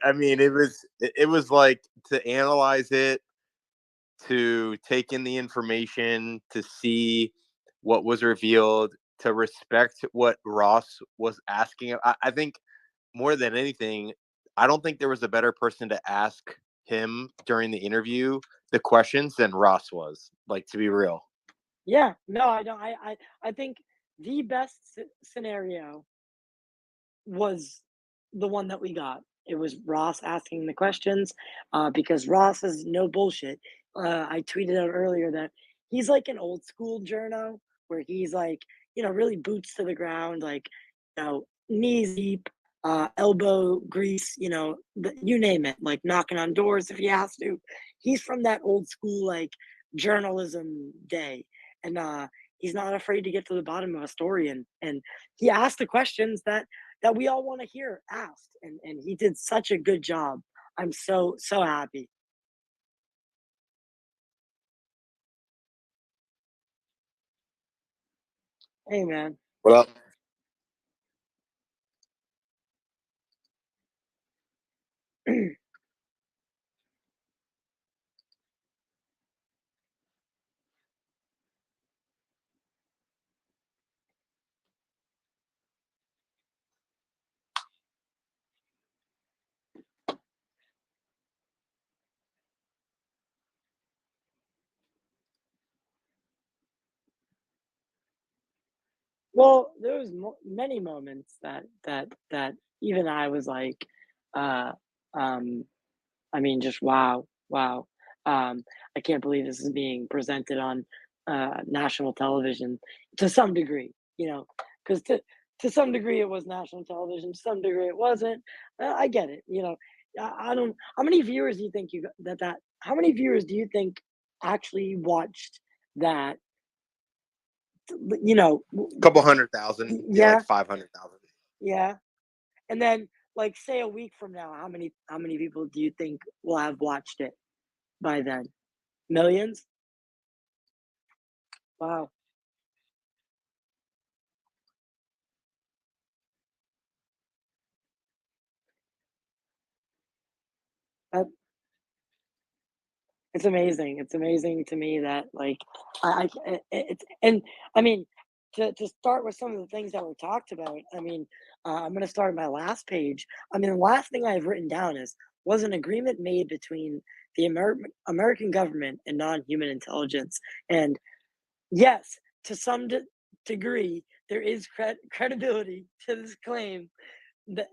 I mean, it was like to analyze it, to take in the information, to see what was revealed, to respect what Ross was asking. I think more than anything, I don't think there was a better person to ask him during the interview the questions than Ross was. Like, to be real. Yeah, no, I don't. I think the best scenario was the one that we got. It was Ross asking the questions, because Ross is no bullshit. I tweeted out earlier that he's like an old school journo where he's like, really boots to the ground, like, knees deep, elbow grease, you name it, like knocking on doors if he has to. He's from that old school, like, journalism day. And he's not afraid to get to the bottom of a story. And he asked the questions that we all want to hear asked, and he did such a good job. I'm so happy. Hey, man. Well, Well, there was many moments that even I was like, uh, um, I mean, just wow, wow. I can't believe this is being presented on national television to some degree, because to some degree it was national television, to some degree it wasn't. I get it, I don't. How many viewers do you think you got that? How many viewers do you think actually watched that? You know, couple 100,000, maybe like yeah, 500,000. yeah. And then, like, say a week from now, how many people do you think will have watched it by then? Millions? Wow. That, it's amazing. It's amazing to me that, like, it's, and I mean, to start with some of the things that were talked about. I mean, I'm going to start my last page. I mean, the last thing I've written down is was an agreement made between the American government and non-human intelligence. And yes, to some degree, there is credibility to this claim.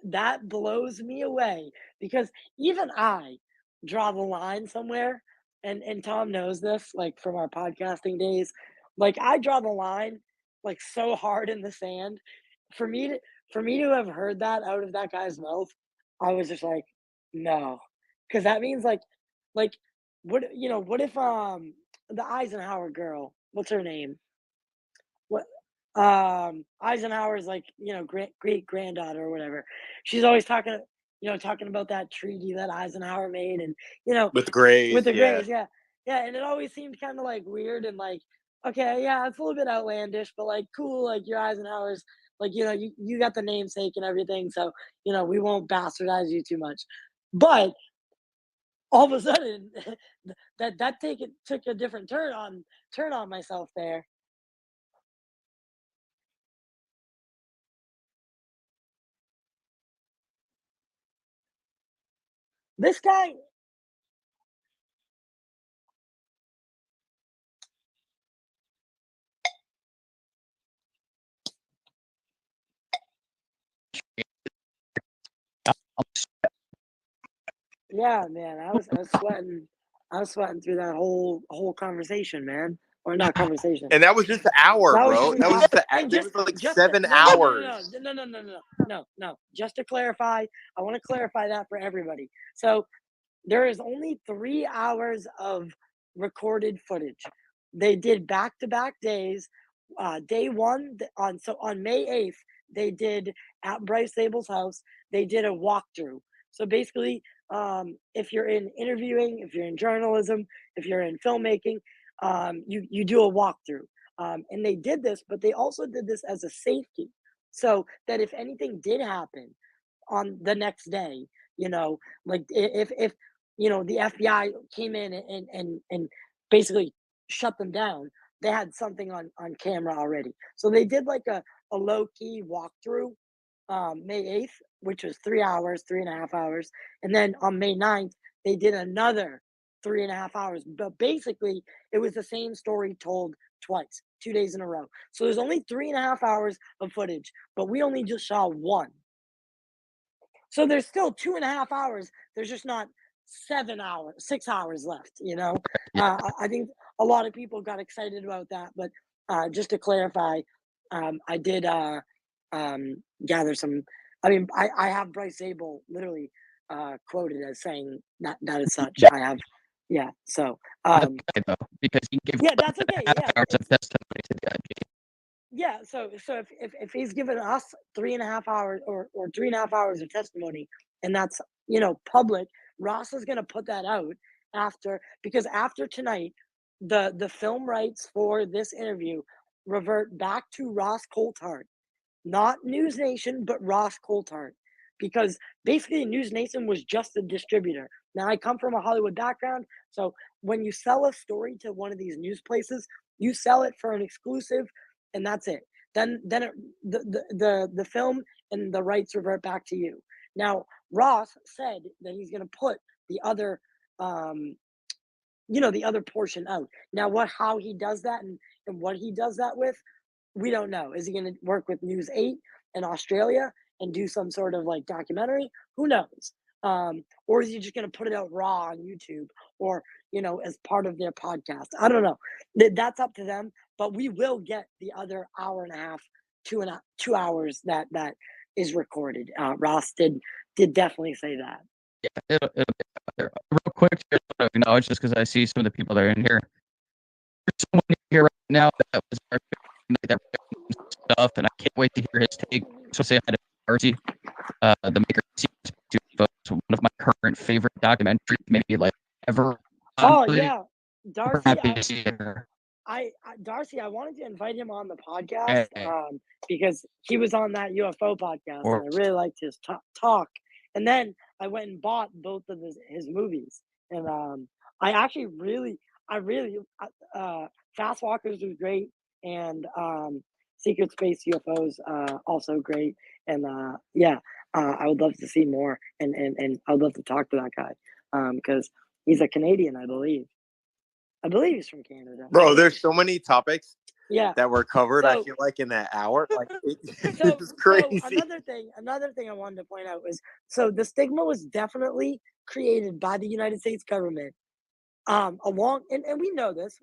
That blows me away because even I draw the line somewhere, and Tom knows this, like from our podcasting days. Like I draw the line like so hard in the sand. For me to for me to have heard that out of that guy's mouth, I was just like, no, because that means like what if the Eisenhower girl, what's her name? What Eisenhower's like, great granddaughter or whatever. She's always talking about that treaty that Eisenhower made, and With the with Grays, the yeah. Greys, yeah. Yeah, and it always seemed kind of like weird and like, okay, yeah, it's a little bit outlandish, but like cool, like your Eisenhower's like, you got the namesake and everything, so we won't bastardize you too much. But all of a sudden that took a different turn on myself there. This guy, yeah, man, I was sweating through that whole conversation, man. Or not conversation. And that was just an hour, That was bro. just an That was hour. just And there was like just to, 7 hours. no. Just to clarify, I want to clarify that for everybody. So there is only 3 hours of recorded footage. They did back to back days. Day one on May 8th, they did at Bryce Zabel's house. They did a walkthrough. So basically, if you're in interviewing, if you're in journalism, if you're in filmmaking, you do a walkthrough. And they did this, but they also did this as a safety, so that if anything did happen on the next day, like if the FBI came in and basically shut them down, they had something on camera already. So they did like a low key walkthrough May 8th, which was 3 hours, 3.5 hours. And then on May 9th, they did another 3.5 hours. But basically, it was the same story told twice, 2 days in a row. So there's only 3.5 hours of footage, but we only just saw one. So there's still 2.5 hours. There's just not 7 hours, 6 hours left. Yeah. I think a lot of people got excited about that. But just to clarify, I did gather some. I mean, I have Bryce Zabel literally quoted as saying that as such. Yeah. I have, yeah. So, That's okay, though, because he gave yeah, one that's and a okay. half Yeah, hours it's of testimony to the IG. yeah. So if he's given us 3.5 hours or 3.5 hours of testimony, and that's public, Ross is gonna put that out because after tonight, the film rights for this interview revert back to Ross Coulthard, not News Nation, but Ross Coulthard, because basically News Nation was just a distributor. Now I come from a Hollywood background, so when you sell a story to one of these news places, you sell it for an exclusive, and that's it. Then the film and the rights revert back to you. Now Ross said that he's going to put the other um, the other portion out. Now how he does that and what he does that with, we don't know. Is he going to work with News 8 in Australia and do some sort of like documentary? Who knows? Or is he just going to put it out raw on YouTube or, as part of their podcast? I don't know. That's up to them, but we will get the other hour and a half, 2 hours that is recorded. Ross did definitely say that. Yeah, it'll get out there. Real quick, just want to acknowledge, just because I see some of the people that are in here. There's someone here right now that was our that stuff, and I can't wait to hear his take. So say hi to Darcy, the maker of one of my current favorite documentaries, maybe like ever. I'm Oh really yeah, super Darcy. happy to see her. Darcy, I wanted to invite him on the podcast Hey, because he was on that UFO podcast, and or I really liked his talk. And then I went and bought both of his movies, and I actually Fast Walkers was great, and Secret Space UFOs also great, and yeah, I would love to see more, and I would love to talk to that guy because he's a Canadian, I believe. I believe he's from Canada. Bro, there's so many topics Yeah. that were covered. I So feel like in that hour, like so it's so crazy. another thing I wanted to point out was, so the stigma was definitely created by the United States government. Along and we know this.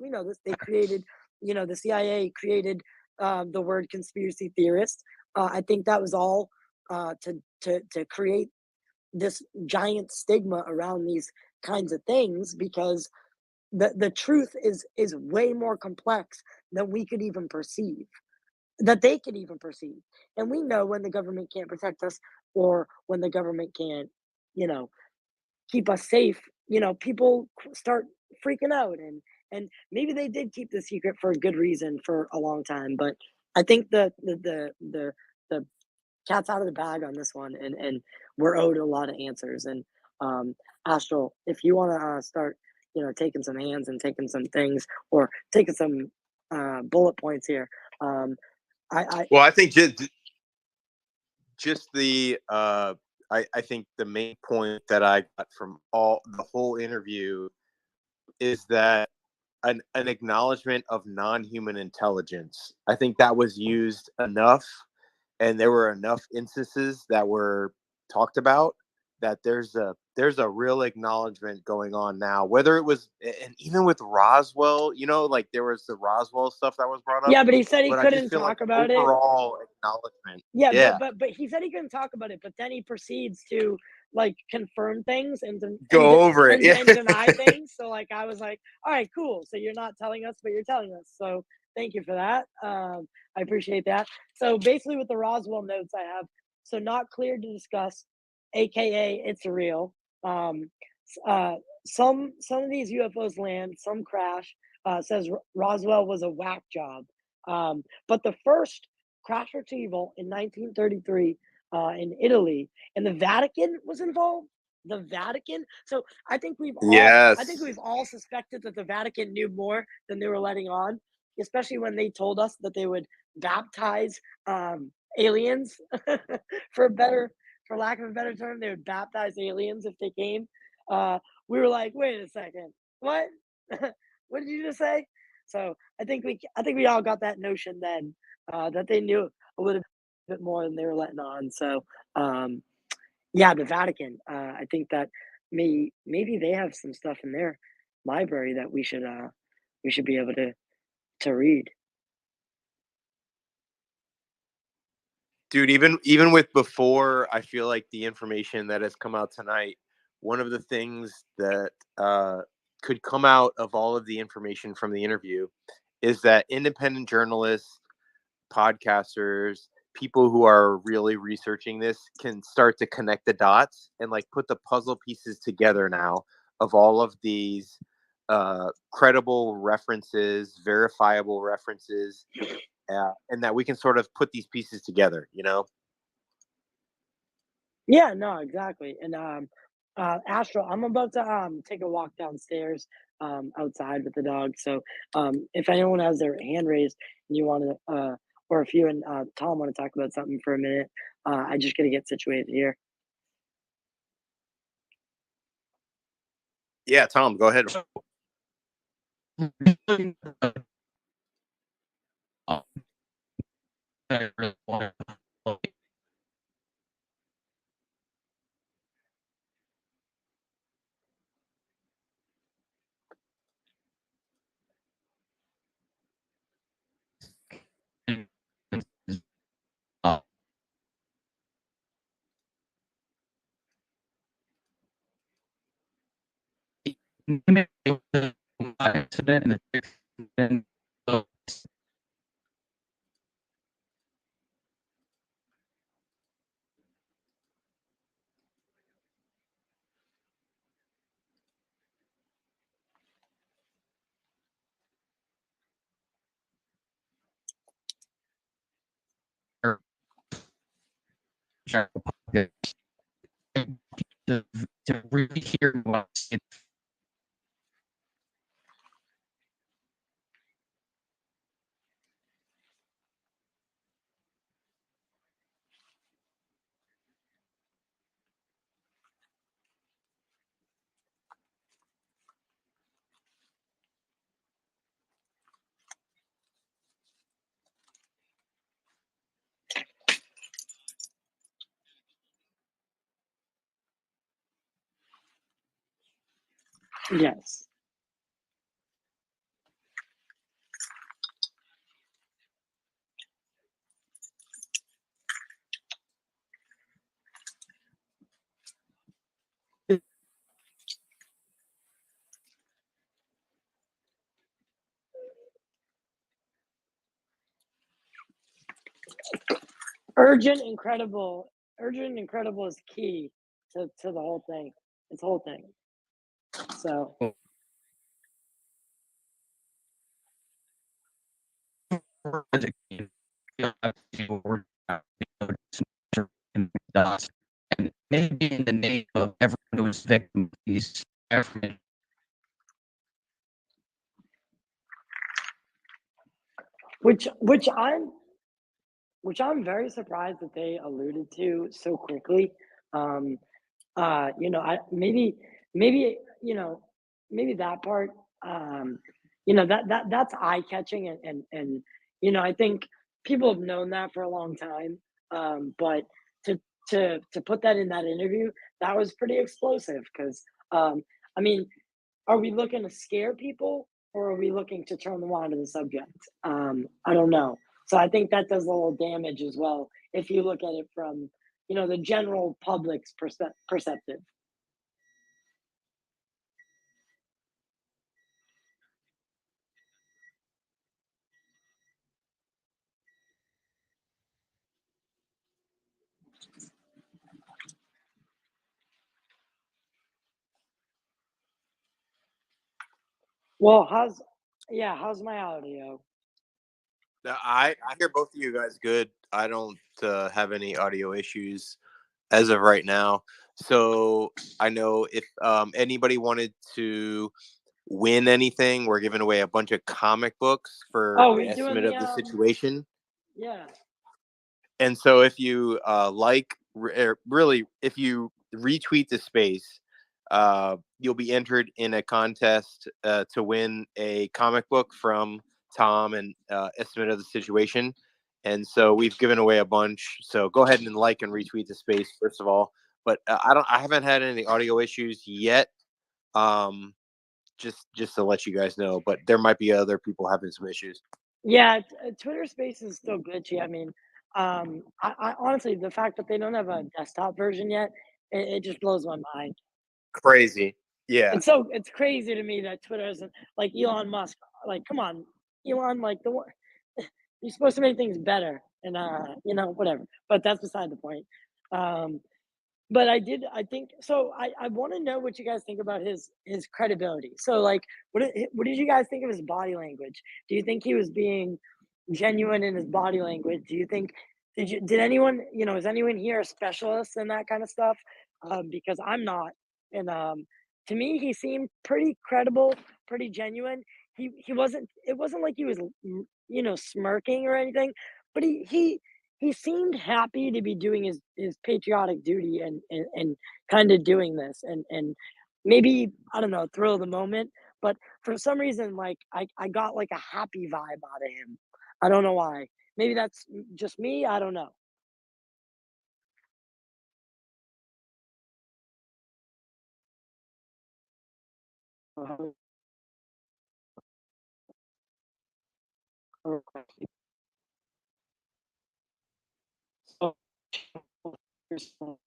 They created, the CIA created the word conspiracy theorist. I think that was all to create this giant stigma around these kinds of things, because the truth is way more complex than we could even perceive, that they could even perceive. And we know when the government can't protect us, or when the government can't, you know, keep us safe, people start freaking out, and maybe they did keep the secret for a good reason for a long time. But I think the cat's out of the bag on this one, and we're owed a lot of answers. And Astral, if you want to start, taking some hands and taking some things, or taking some bullet points here. Well, I think just the I think the main point that I got from the whole interview is that an acknowledgement of non-human intelligence. I think that was used enough, and there were enough instances that were talked about, that there's a real acknowledgement going on now. Whether it was, and even with Roswell, like there was the Roswell stuff that was brought up, Yeah, but he said he but I just couldn't feel like talk about it. overall acknowledgement. Yeah, Yeah, but he said he couldn't talk about it, but then he proceeds to like confirm things go over it. and Yeah. deny things. So like I was like, all right, cool. So you're not telling us, but you're telling us. So thank you for that. I appreciate that. So basically, with the Roswell notes I have, so not clear to discuss, aka it's real. Um, some of these UFOs land, some crash. Says Roswell was a whack job. But the first crash retrieval in 1933 in Italy, and the Vatican was involved. the Vatican. So I think Yes. we've all suspected that the Vatican knew more than they were letting on, especially when they told us that they would baptize aliens for better for lack of a better term, they would baptize aliens if they came. We were like, wait a second, what? What did you just say? So I think we all got that notion then that they knew a little bit more than they were letting on. So um, yeah, the Vatican. I think that maybe they have some stuff in their library that we should be able to read. Dude, even with before, I feel like the information that has come out tonight, one of the things that could come out of all of the information from the interview is that independent journalists, podcasters, people who are really researching this can start to connect the dots and like put the puzzle pieces together now of all of these credible references, verifiable references, and that we can sort of put these pieces together, you know? Yeah, no, exactly. And Astro, I'm about to take a walk downstairs outside with the dog. So if anyone has their hand raised and you want to or if you and Tom want to talk about something for a minute, I just gotta get situated here. Yeah, Tom, go ahead. Accident and to really hear what Yes. Urgent, incredible is key to the whole thing. It's the whole thing. So and maybe in the name of everyone who was victim of these government which which I'm which I'm very surprised that they alluded to so quickly. Um, I maybe maybe that part, that's eye catching and I think people have known that for a long time. But to to put that in that interview, that was pretty explosive because I mean, are we looking to scare people or are we looking to turn them on to the subject? I don't know. So I think that does a little damage as well if you look at it from, the general public's perceptive. Well, how's my audio? I hear both of you guys good. I don't have any audio issues as of right now. So I know if anybody wanted to win anything, we're giving away a bunch of comic books for Oh, the we're doing estimate of the situation. yeah. And so if you really, if you retweet the space, you'll be entered in a contest to win a comic book from Tom and estimate of the situation. And so we've given away a bunch. So go ahead and like and retweet the space first of all. But I haven't had any audio issues yet. Just to let you guys know, but there might be other people having some issues. Yeah, Twitter Space is still glitchy. I mean, I honestly, the fact that they don't have a desktop version yet, it just blows my mind. Crazy. Yeah. It's crazy to me that Twitter isn't like Elon Musk. Like, come on, Elon, like the one you're supposed to make things better, and whatever. But that's beside the point. Um, but I think so. I want to know what you guys think about his credibility. So, like, what did you guys think of his body language? Do you think he was being genuine in his body language? Do you think did anyone is anyone here a specialist in that kind of stuff? Because I'm not, and to me he seemed pretty credible, pretty genuine. He wasn't. It wasn't like he was smirking or anything, but he seemed happy to be doing his patriotic duty and kind of doing this and maybe I don't know, thrill of the moment, but for some reason like I got like a happy vibe out of him. I don't know why. Maybe that's just me. I don't know. Uh, so, start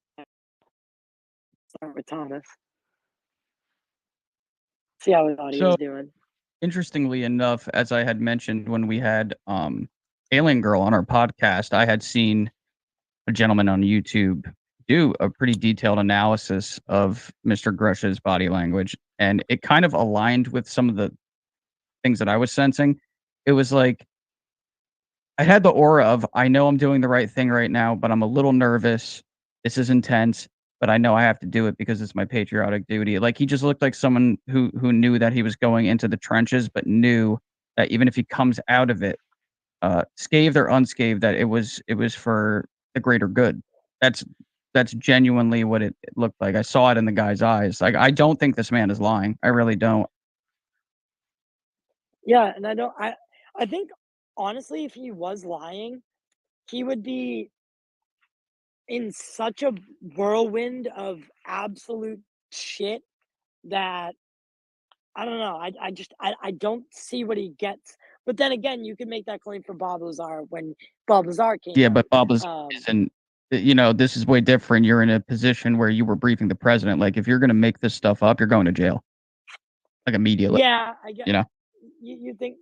with Thomas. See how his So audio's doing. interestingly enough, as I had mentioned when we had Alien Girl on our podcast, I had seen a gentleman on YouTube do a pretty detailed analysis of Mr. Grush's body language, and it kind of aligned with some of the things that I was sensing. It was like I had the aura of, I know I'm doing the right thing right now, but I'm a little nervous. This is intense, but I know I have to do it because it's my patriotic duty. Like he just looked like someone who knew that he was going into the trenches, but knew that even if he comes out of it, scathed or unscathed, that it was for the greater good. That's that's genuinely what it looked like. I saw it in the guy's eyes. Like I don't think this man is lying. I really don't. Yeah, and I think honestly, if he was lying, he would be in such a whirlwind of absolute shit that I don't know. I don't see what he gets. But then again, you could make that claim for Bob Lazar when Bob Lazar came Yeah, out. but Bob Lazar Um, isn't. This is way different. You're in a position where you were briefing the president. Like, if you're gonna make this stuff up, you're going to jail, like immediately. yeah, I get You know? you think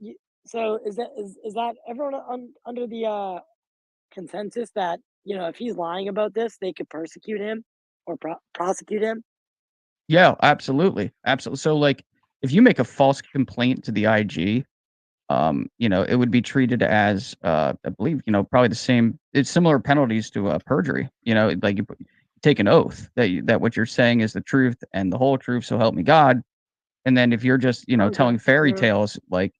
so. Is that everyone under the consensus that if he's lying about this, they could persecute him or prosecute him? Yeah, absolutely, absolutely. So, like, if you make a false complaint to the IG, it would be treated as, I believe, probably the same. It's similar penalties to perjury. Like you take an oath that what you're saying is the truth and the whole truth. So help me God. And then if you're just, Okay. telling fairy tales, like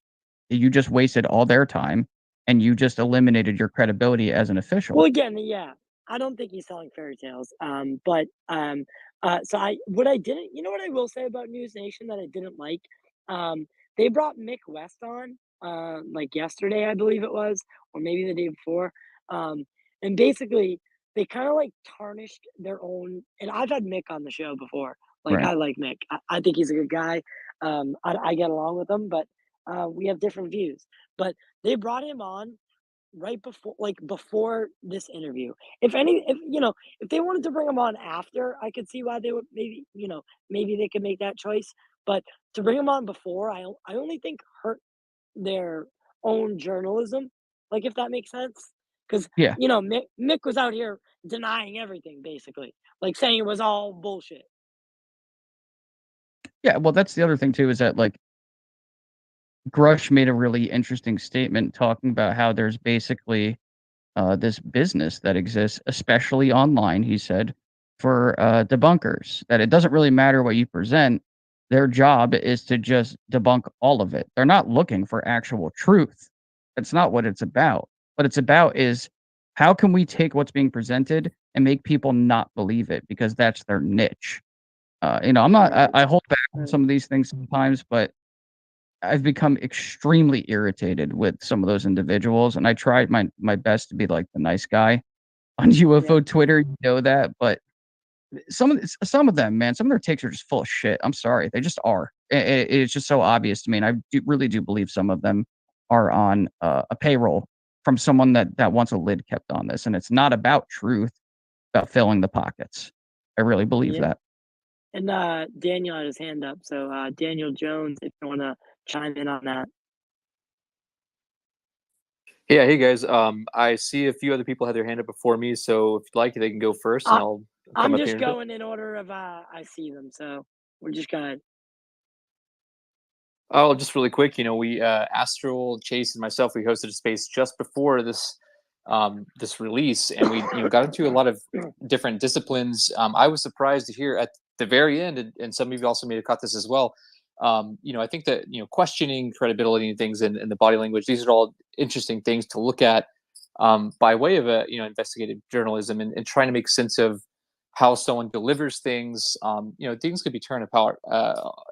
you just wasted all their time and you just eliminated your credibility as an Well, official. again, yeah, I don't think he's telling fairy tales. But so I didn't, what I will say about News Nation that I didn't like, they brought Mick West on, like yesterday, I believe it was, or maybe the day before, and basically they kind of like tarnished their own. And I've had Mick on the show before. Like Right. I like Mick. I think he's a good guy. I get along with him, but we have different views. But they brought him on right before this interview. If they wanted to bring him on after, I could see why they would maybe they could make that choice. But to bring him on before, I only think hurt their own journalism, like if that makes sense. Because Yeah. Mick was out here denying everything, basically, like saying it was all bullshit. Yeah. Well, that's the other thing too, is that like Grush made a really interesting statement talking about how there's basically this business that exists, especially online, he said, for debunkers, that it doesn't really matter what you present. Their job is to just debunk all of it. They're not looking for actual truth. That's not what it's about. What it's about is, how can we take what's being presented and make people not believe it, because that's their niche. I'm not. I hold back on some of these things sometimes, but I've become extremely irritated with some of those individuals, and I tried my best to be like the nice guy on UFO Twitter. You know that, but some of them, man, some of their takes are just full of shit. I'm sorry, they just are. It's just so obvious to me, and really do believe some of them are on a payroll from someone that wants a lid kept on this, and it's not about truth, about filling the pockets. I really believe that. And Daniel had his hand up, so Daniel Jones, if you want to chime in on that. Yeah, hey guys. I see a few other people had their hand up before me, so if you'd like, they can go first, and I'll come I'm up just here. going in order of I see them, so we're just going. Oh, just really quick, we Astral, Chase, and myself, we hosted a space just before this this release, and we got into a lot of different disciplines. I was surprised to hear at the very end, and some of you also may have caught this as well. I think that questioning credibility and things in the body language, these are all interesting things to look at by way of a investigative journalism, and trying to make sense of how someone delivers things. Things could be turned apart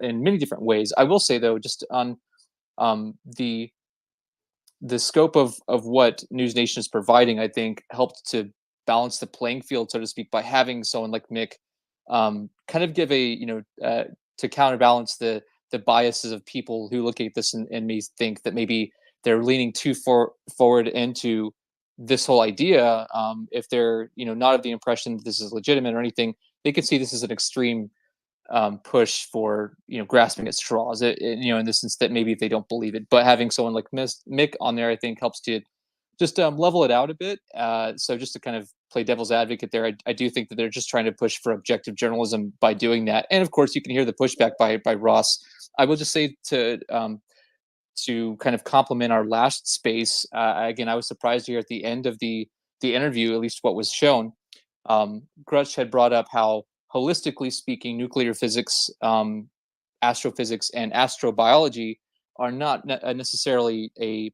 in many different ways. I will say though, just on the scope of what News Nation is providing, I think helped to balance the playing field, so to speak, by having someone like Mick kind of give to counterbalance the biases of people who look at this and may think that maybe they're leaning too forward into this whole idea. If they're not of the impression that this is legitimate or anything, they could see this as an extreme push for grasping at straws. In the sense that maybe if they don't believe it, but having someone like Mick on there, I think helps to just level it out a bit. So just to kind of play devil's advocate there, I do think that they're just trying to push for objective journalism by doing that. And of course, you can hear the pushback by Ross. I will just say to kind of complement our last space. Again, I was surprised to hear at the end of the interview, at least what was shown, Grutch had brought up how, holistically speaking, nuclear physics, astrophysics, and astrobiology are not necessarily a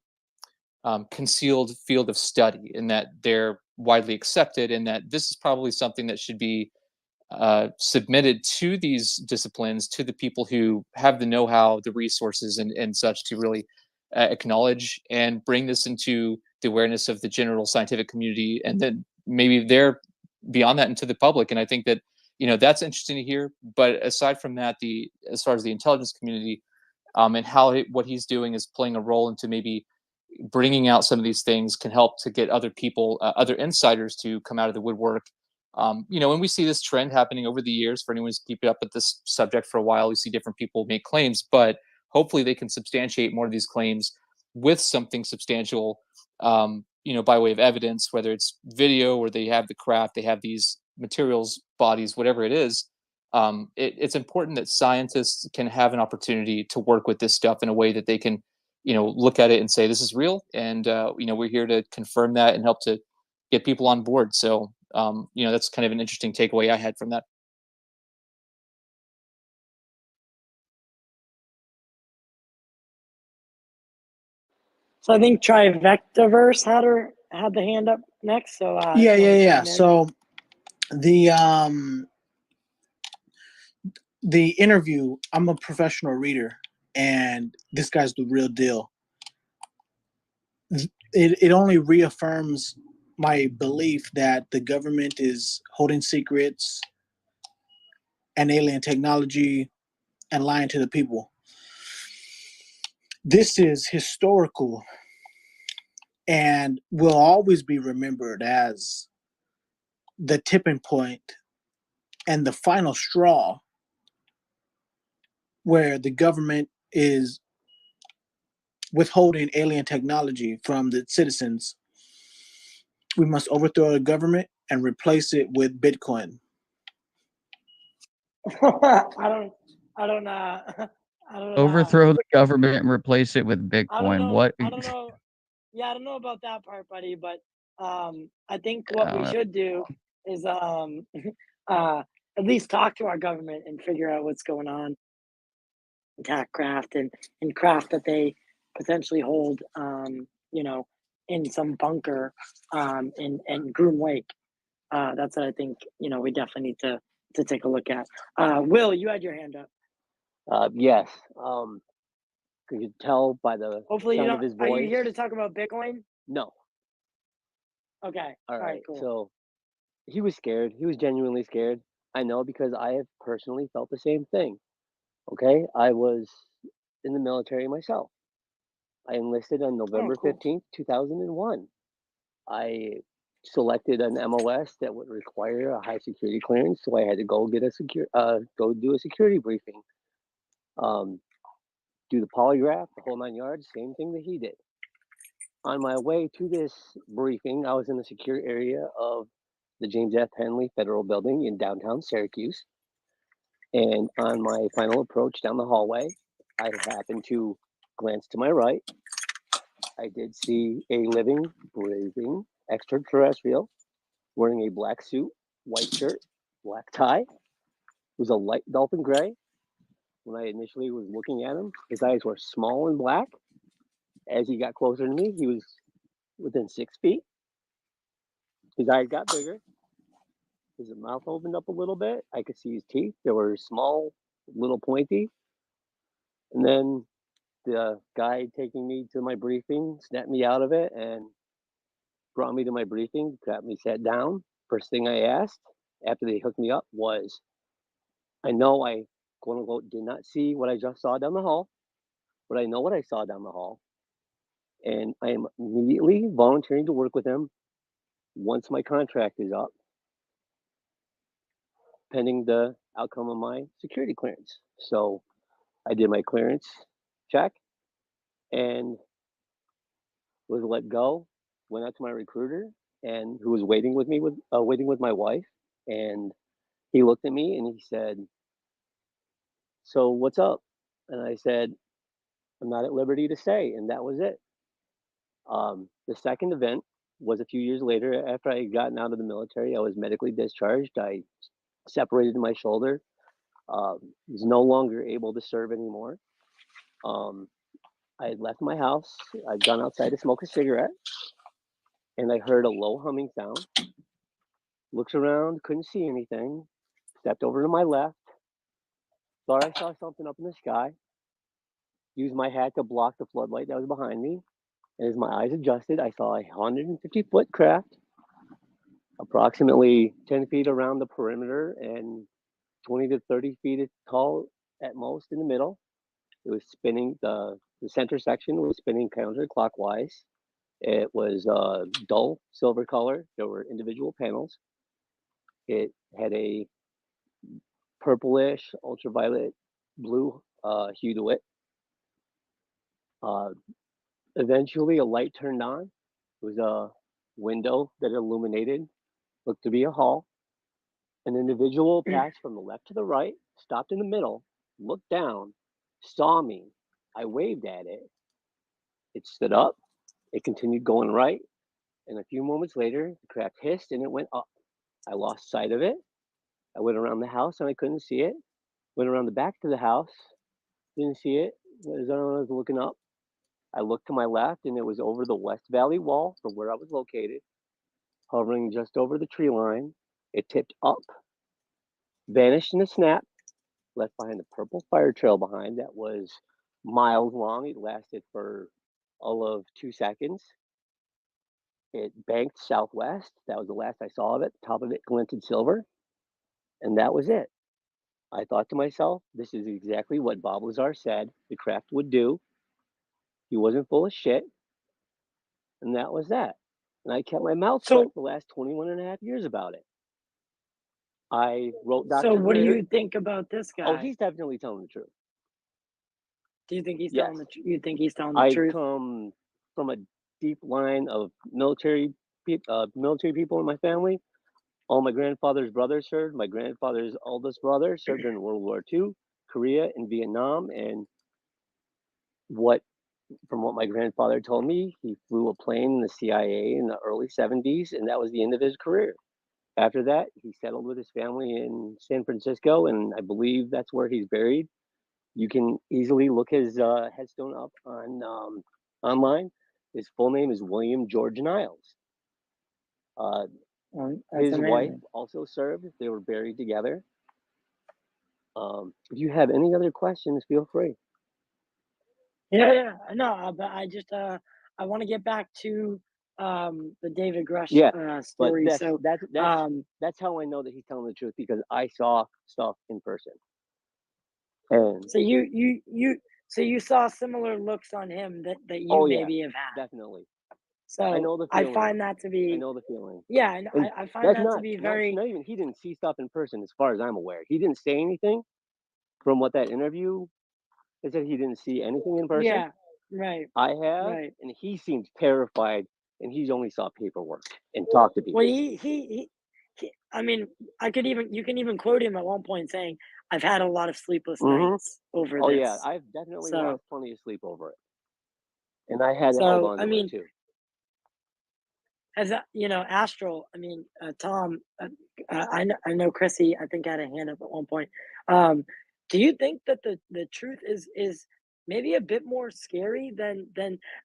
concealed field of study, in that they're widely accepted, and that this is probably something that should be submitted to these disciplines, to the people who have the know-how, the resources, and such, to really acknowledge and bring this into the awareness of the general scientific community, and then maybe they're beyond that into the public. And I think that that's interesting to hear. But aside from that, as far as the intelligence community, and how what he's doing is playing a role into maybe bringing out some of these things, can help to get other people, other insiders, to come out of the woodwork. And we see this trend happening over the years. For anyone who's keeping up with this subject for a while, we see different people make claims, but hopefully they can substantiate more of these claims with something substantial, by way of evidence, whether it's video, or they have the craft, they have these materials, bodies, whatever it is. It's important that scientists can have an opportunity to work with this stuff in a way that they can, look at it and say, this is real. And, we're here to confirm that and help to get people on board. So, that's kind of an interesting takeaway I had from that. So I think Trivectaverse had the hand up next. So yeah. So the interview, I'm a professional reader, and this guy's the real deal. It only reaffirms my belief that the government is holding secrets and alien technology and lying to the people. This is historical and will always be remembered as the tipping point and the final straw, where the government is withholding alien technology from the citizens. We must overthrow the government and replace it with Bitcoin. I don't Overthrow the government and replace it with Bitcoin. What? I don't know. Yeah, I don't know about that part, buddy. But I think what we should do is at least talk to our government and figure out what's going on. Attack craft and craft that they potentially hold, you know, in some bunker in Groom Lake. That's what I think, you know, we definitely need to take a look at. Will, you had your hand up. Yes. Could you tell by the Hopefully you sound of don't. his Are you voice? here to talk about Bitcoin? No. Okay. All right. Cool. So he was scared. He was genuinely scared. I know because I have personally felt the same thing. Okay. I was in the military myself. I enlisted on November cool. 15th, 2001. I selected an MOS that would require a high security clearance, so I had to go get a go do a security briefing. Do the polygraph, the whole 9 yards, same thing that he did. On my way to this briefing, I was in the secure area of the James F. Henley Federal Building in downtown Syracuse. And on my final approach down the hallway, I happened to glance to my right. I did see a living, breathing extraterrestrial wearing a black suit, white shirt, black tie. It was a light dolphin gray. When I initially was looking at him, his eyes were small and black. As he got closer to me, he was within 6 feet. His eyes got bigger. His mouth opened up a little bit. I could see his teeth. They were small, little pointy. And then the guy taking me to my briefing snapped me out of it and brought me to my briefing, got me sat down. First thing I asked after they hooked me up was, I know I, quote unquote, did not see what I just saw down the hall, but I know what I saw down the hall. And I am immediately volunteering to work with them once my contract is up, pending the outcome of my security clearance. So I did my clearance check and was let go. Went out to my recruiter and who was waiting with me waiting with my wife, and he looked at me and he said, "So what's up?" And I said, "I'm not at liberty to say," and that was it. The second event was a few years later after I had gotten out of the military. I was medically discharged. I separated my shoulder. Was no longer able to serve anymore. I had left my house. I'd gone outside to smoke a cigarette, and I heard a low humming sound. Looked around, couldn't see anything. Stepped over to my left. Thought I saw something up in the sky. Used my hat to block the floodlight that was behind me. And as my eyes adjusted, I saw a 150-foot craft, approximately 10 feet around the perimeter and 20 to 30 feet tall at most in the middle. It was spinning, the center section was spinning counterclockwise. It was dull silver color. There were individual panels. It had a purplish, ultraviolet blue hue to it. Eventually, a light turned on. It was a window that illuminated, looked to be a hall. An individual passed from the left to the right, stopped in the middle, looked down, saw me. I waved at it. It stood up. It continued going right. And a few moments later, the craft hissed and it went up. I lost sight of it. I went around the house and I couldn't see it. Went around the back to the house, didn't see it. As I was looking up, I looked to my left and it was over the West Valley wall from where I was located, hovering just over the tree line. It tipped up, vanished in a snap, left behind a purple fire trail behind that was miles long. It lasted for all of 2 seconds. It banked southwest. That was the last I saw of it. The top of it glinted silver. And that was it. I thought to myself, this is exactly what Bob Lazar said the craft would do. He wasn't full of shit. And that was that. And I kept my mouth shut So, for the last 21 and a half years about it. I wrote so Dr. what do Greer. you think about this guy? Oh, he's definitely telling the truth. Do you think he's Yes. telling you think he's telling the I truth? come from a deep line of military people in my family. All my grandfather's brothers served. My grandfather's oldest brother served in World War II, Korea, and Vietnam. And from what my grandfather told me, he flew a plane in the CIA in the early 70s, and that was the end of his career. After that, he settled with his family in San Francisco, and I believe that's where he's buried. You can easily look his headstone up on online. His full name is William George Niles. His wife also served. They were buried together. If you have any other questions, feel free. Yeah, no, but I just I want to get back to the David Grush story. But So that's how I know that he's telling the truth, because I saw stuff in person. And so you saw similar looks on him that you maybe have had. Definitely. So I know the feeling. I find that to be. I know the feeling. Yeah, and I find that to be very. Not even he didn't see stuff in person, as far as I'm aware. He didn't say anything. From what that interview, he said he didn't see anything in person. Yeah, right. I have, right. and he seemed terrified, and he only saw paperwork and talked to people. Well, he I mean, you can even quote him at one point saying, "I've had a lot of sleepless nights over this." Oh yeah, I've definitely lost plenty of sleep over it, and I had to hold on to it too. As Astral, I mean, Tom, I know Chrissy, I think, had a hand up at one point. Do you think that the truth is maybe a bit more scary than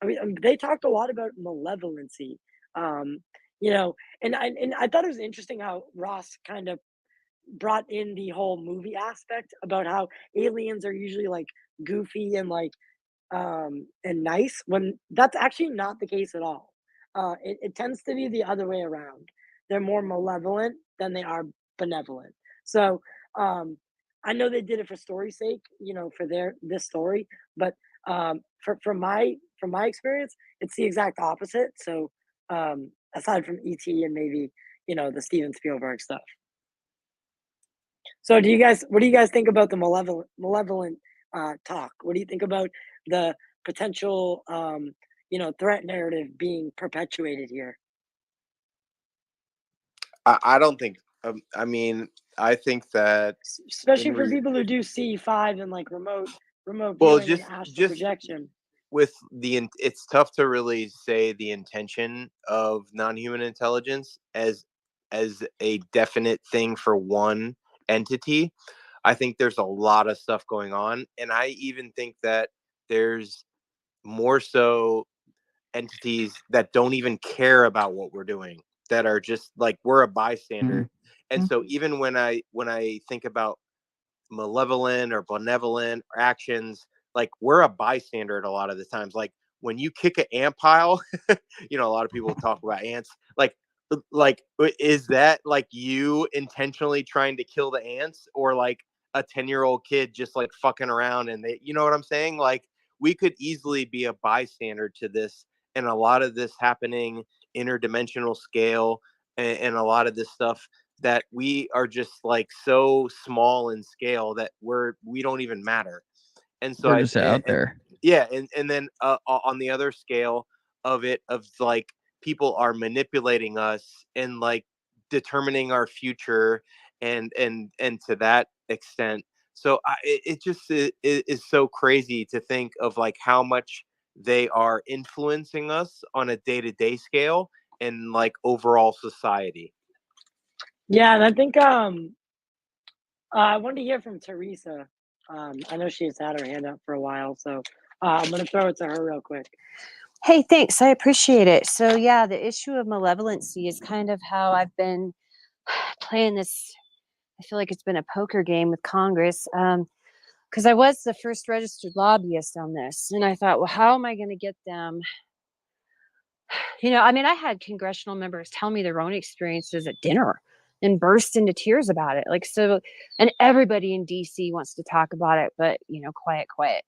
I mean, they talked a lot about malevolency, and I thought it was interesting how Ross kind of brought in the whole movie aspect about how aliens are usually like goofy and like and nice, when that's actually not the case at all. It tends to be the other way around. They're more malevolent than they are benevolent. So I know they did it for story's sake, for this story, but from my experience, it's the exact opposite. So aside from ET and maybe the Steven Spielberg stuff. So what do you guys think about the malevolent talk? What do you think about the potential threat narrative being perpetuated here? I don't think. I mean, I think that especially for people who do C5 and like remote well, viewing and astral projection. With it's tough to really say the intention of non-human intelligence as a definite thing for one entity. I think there's a lot of stuff going on, and I even think that there's more so entities that don't even care about what we're doing, that are just like, we're a bystander. And so even when I think about malevolent or benevolent actions, like, we're a bystander at a lot of the times. Like when you kick an ant pile, a lot of people talk about ants, like is that like you intentionally trying to kill the ants, or like a 10-year-old kid just like fucking around, and they, you know what I'm saying? Like, we could easily be a bystander to this, and a lot of this happening interdimensional scale, and a lot of this stuff that we are just like so small in scale that we don't even matter. And so we're just out there. Yeah. And then on the other scale of like, people are manipulating us and like determining our future, and to that extent. So it just is so crazy to think of like how much they are influencing us on a day-to-day scale and like overall society. Yeah, and I think I wanted to hear from Teresa. I know she's had her hand up for a while, so I'm going to throw it to her real quick. Hey, thanks. I appreciate it. So yeah, the issue of malevolency is kind of how I've been playing this. I feel like it's been a poker game with Congress, because I was the first registered lobbyist on this, and I thought, well, how am I going to get them? I mean, I had congressional members tell me their own experiences at dinner and burst into tears about it. Like, so, and everybody in DC wants to talk about it, but quiet.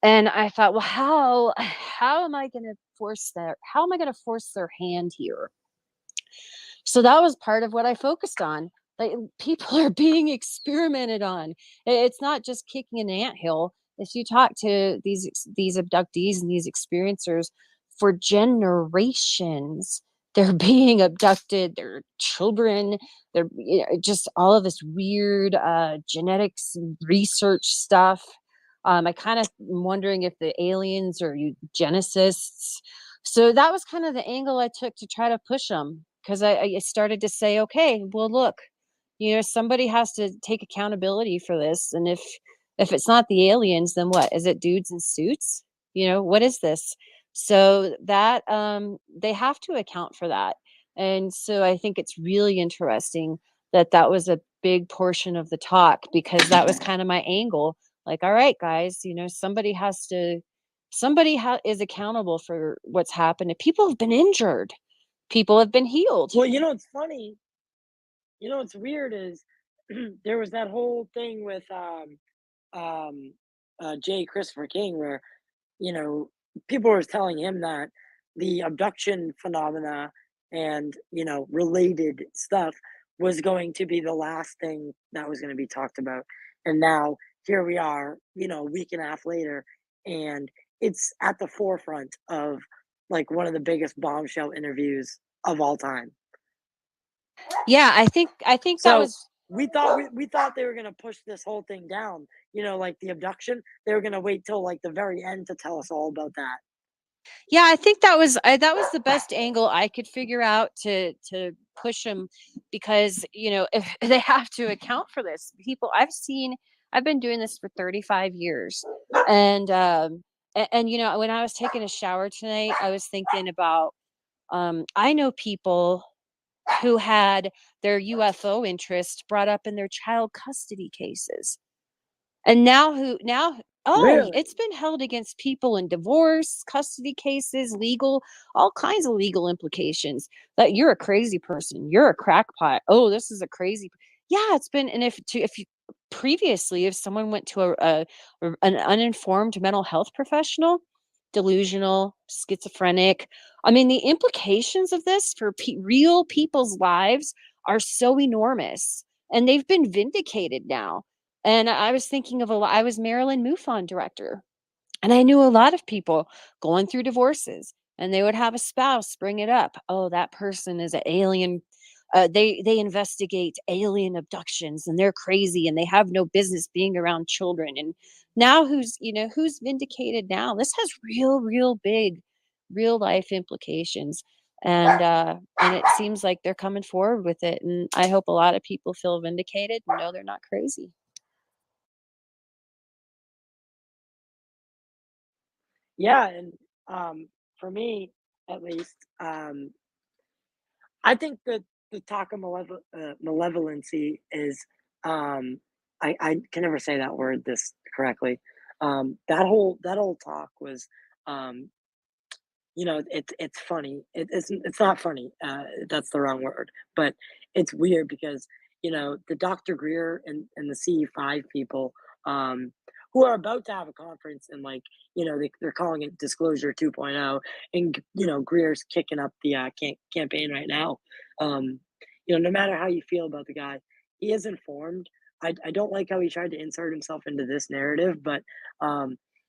And I thought, well, how am I going to force their hand here? So that was part of what I focused on. Like, people are being experimented on. It's not just kicking an anthill. If you talk to these abductees and these experiencers for generations, they're being abducted. They're children. They're just all of this weird genetics research stuff. I kind of am wondering if the aliens are eugenicists. So that was kind of the angle I took to try to push them. because I started to say, okay, well, look, somebody has to take accountability for this. And if it's not the aliens, then what? Is it dudes in suits? What is this? So that they have to account for that. And so I think it's really interesting that that was a big portion of the talk, because that was kind of my angle. Like, all right, guys, somebody is accountable for what's happened. People have been injured. People have been healed. Well, it's funny. What's weird is there was that whole thing with J. Christopher King, where people were telling him that the abduction phenomena and related stuff was going to be the last thing that was going to be talked about. And now here we are, a week and a half later, and it's at the forefront of like one of the biggest bombshell interviews of all time. Yeah, I think that So was we thought they were gonna push this whole thing down, like the abduction. They were gonna wait till like the very end to tell us all about that. Yeah, I think that was the best angle I could figure out to push them, because if they have to account for this. People I've been doing this for 35 years, and when I was taking a shower tonight, I was thinking about I know people who had their UFO interest brought up in their child custody cases. And Really? it's been held against people in divorce, custody cases, legal, all kinds of legal implications. That you're a crazy person, you're a crackpot. Oh, this is a crazy. Yeah, it's been. And if you previously, if someone went to an uninformed mental health professional, delusional, schizophrenic, I mean, the implications of this for real people's lives are so enormous, and they've been vindicated now. And I was thinking of I was Marilyn MUFON director, and I knew a lot of people going through divorces, and they would have a spouse bring it up. Oh, that person is an alien. They investigate alien abductions, and they're crazy, and they have no business being around children. And now who's vindicated now? This has real big, real life implications. And it seems like they're coming forward with it. And I hope a lot of people feel vindicated and know they're not crazy. Yeah, and for me, at least, I think that the talk of malevolency is, I can never say that word this correctly. That whole talk was, um, it's funny. It's not funny. That's the wrong word, but it's weird because the Dr. Greer and the CE5 people, who are about to have a conference, and like they're calling it Disclosure 2.0, and Greer's kicking up the campaign right now. Um, no matter how you feel about the guy, he is informed. I don't like how he tried to insert himself into this narrative, but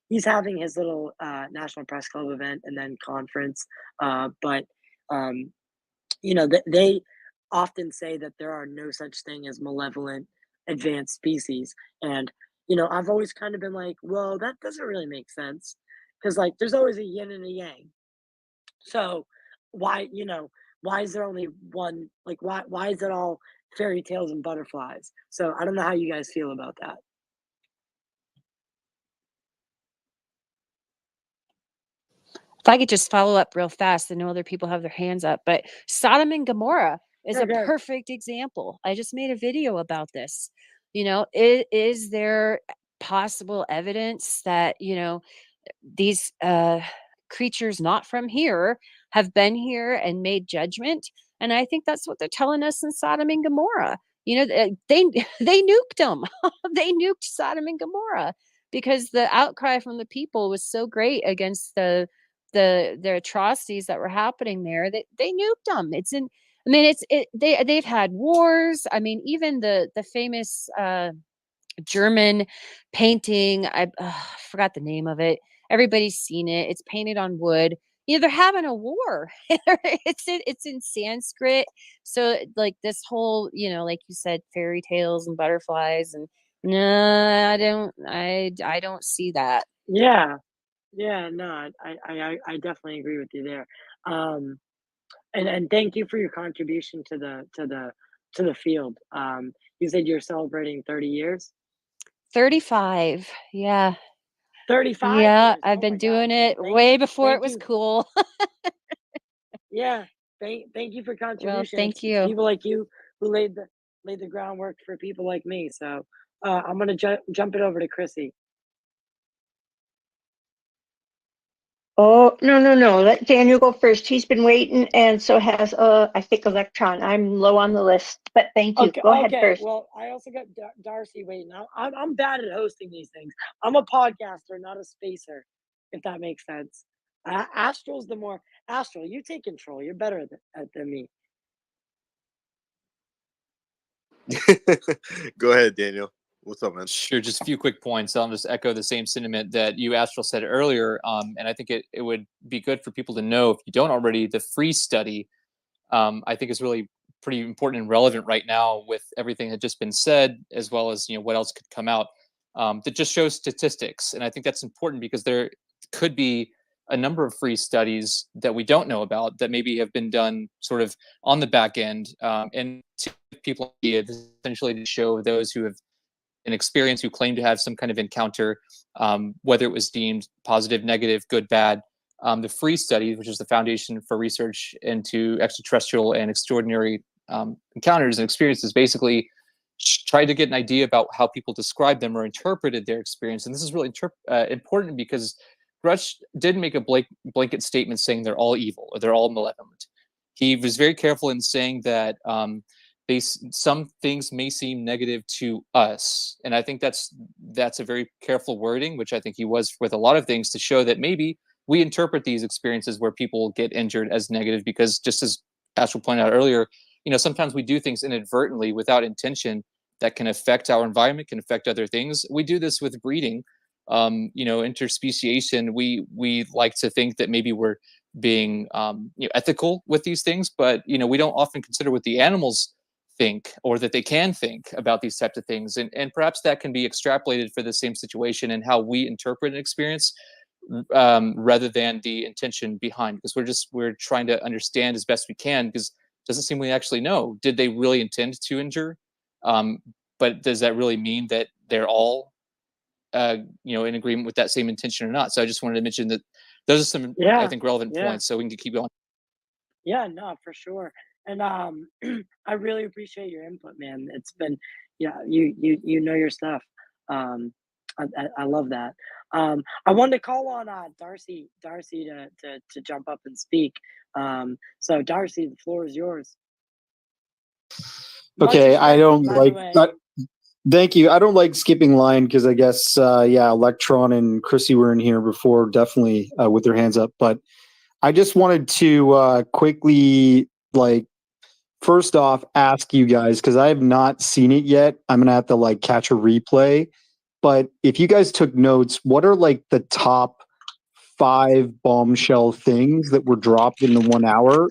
he's having his little National Press Club event and then conference. But they often say that there are no such thing as malevolent advanced species, and I've always kind of been like, well, that doesn't really make sense, because like there's always a yin and a yang. So why is there only one? Like why is it all fairy tales and butterflies? So I don't know how you guys feel about that. If I could just follow up real fast, I know other people have their hands up, but Sodom and Gomorrah is a Okay. perfect example. I just made a video about this. Is there possible evidence that, these creatures not from here have been here and made judgment? And I think that's what they're telling us in Sodom and Gomorrah. They they nuked them. They nuked Sodom and Gomorrah because the outcry from the people was so great against the atrocities that were happening there that they nuked them. It's in I mean they've had wars. I mean, even the famous German painting. I forgot the name of it. Everybody's seen it. It's painted on wood. They're having a war. It's in Sanskrit. So like this whole, like you said, fairy tales and butterflies, and no, I don't see that. Yeah. Yeah, no, I definitely agree with you there. Um, And thank you for your contribution to the field. You said you're celebrating 30 years. 35. Yeah. 35 Yeah, years. I've Oh my been God. doing Well, it way before it thank was you. cool. Yeah. Thank you for Well, contribution. thank It's you. people like you who laid the groundwork for people like me. So I'm gonna jump it over to Chrissy. Oh, no, no, no. Let Daniel go first. He's been waiting, and so has, I think, Electron. I'm low on the list, but thank you. Okay, Go ahead okay. first. Well, I also got Darcy waiting. I'm bad at hosting these things. I'm a podcaster, not a spacer, if that makes sense. Astral's the more Astral. You take control. You're better than me. Go ahead, Daniel. What's up, man? Sure, just a few quick points. I'll just echo the same sentiment that you, Astral, said earlier. And I think it would be good for people to know, if you don't already, the free study, I think is really pretty important and relevant right now with everything that just been said, as well as what else could come out. That just shows statistics, and I think that's important because there could be a number of free studies that we don't know about that maybe have been done sort of on the back end, and to people essentially to show those who have an experience, who claim to have some kind of encounter, whether it was deemed positive, negative, good, bad. The free study, which is the Foundation for Research into Extraterrestrial and Extraordinary Encounters and Experiences, basically tried to get an idea about how people describe them or interpreted their experience. And this is really important because Grutch didn't make a blanket statement saying they're all evil or they're all malevolent. He was very careful in saying that some things may seem negative to us, and I think that's a very careful wording, which I think he was with a lot of things, to show that maybe we interpret these experiences where people get injured as negative because, just as Astral pointed out earlier, sometimes we do things inadvertently without intention that can affect our environment, can affect other things. We do this with breeding, interspeciation. We like to think that maybe we're being ethical with these things, but we don't often consider what the animals think, or that they can think about these types of things, and perhaps that can be extrapolated for the same situation and how we interpret an experience, rather than the intention behind, because we're trying to understand as best we can, because it doesn't seem we actually know, did they really intend to injure, but does that really mean that they're all in agreement with that same intention or not? So I just wanted to mention that those are some, I think, relevant points, so we can keep going. Yeah, no, for sure. And I really appreciate your input, man. It's been, yeah, you know your stuff. I love that. I wanted to call on Darcy to jump up and speak. So Darcy, the floor is yours. Okay, I don't by like the way. that. Thank you. I don't like skipping line because I guess Electron and Chrissy were in here before, definitely with their hands up. But I just wanted to quickly, first off, ask you guys, because I have not seen it yet. I'm gonna have to catch a replay. But if you guys took notes, what are the top 5 bombshell things that were dropped in the 1 hour?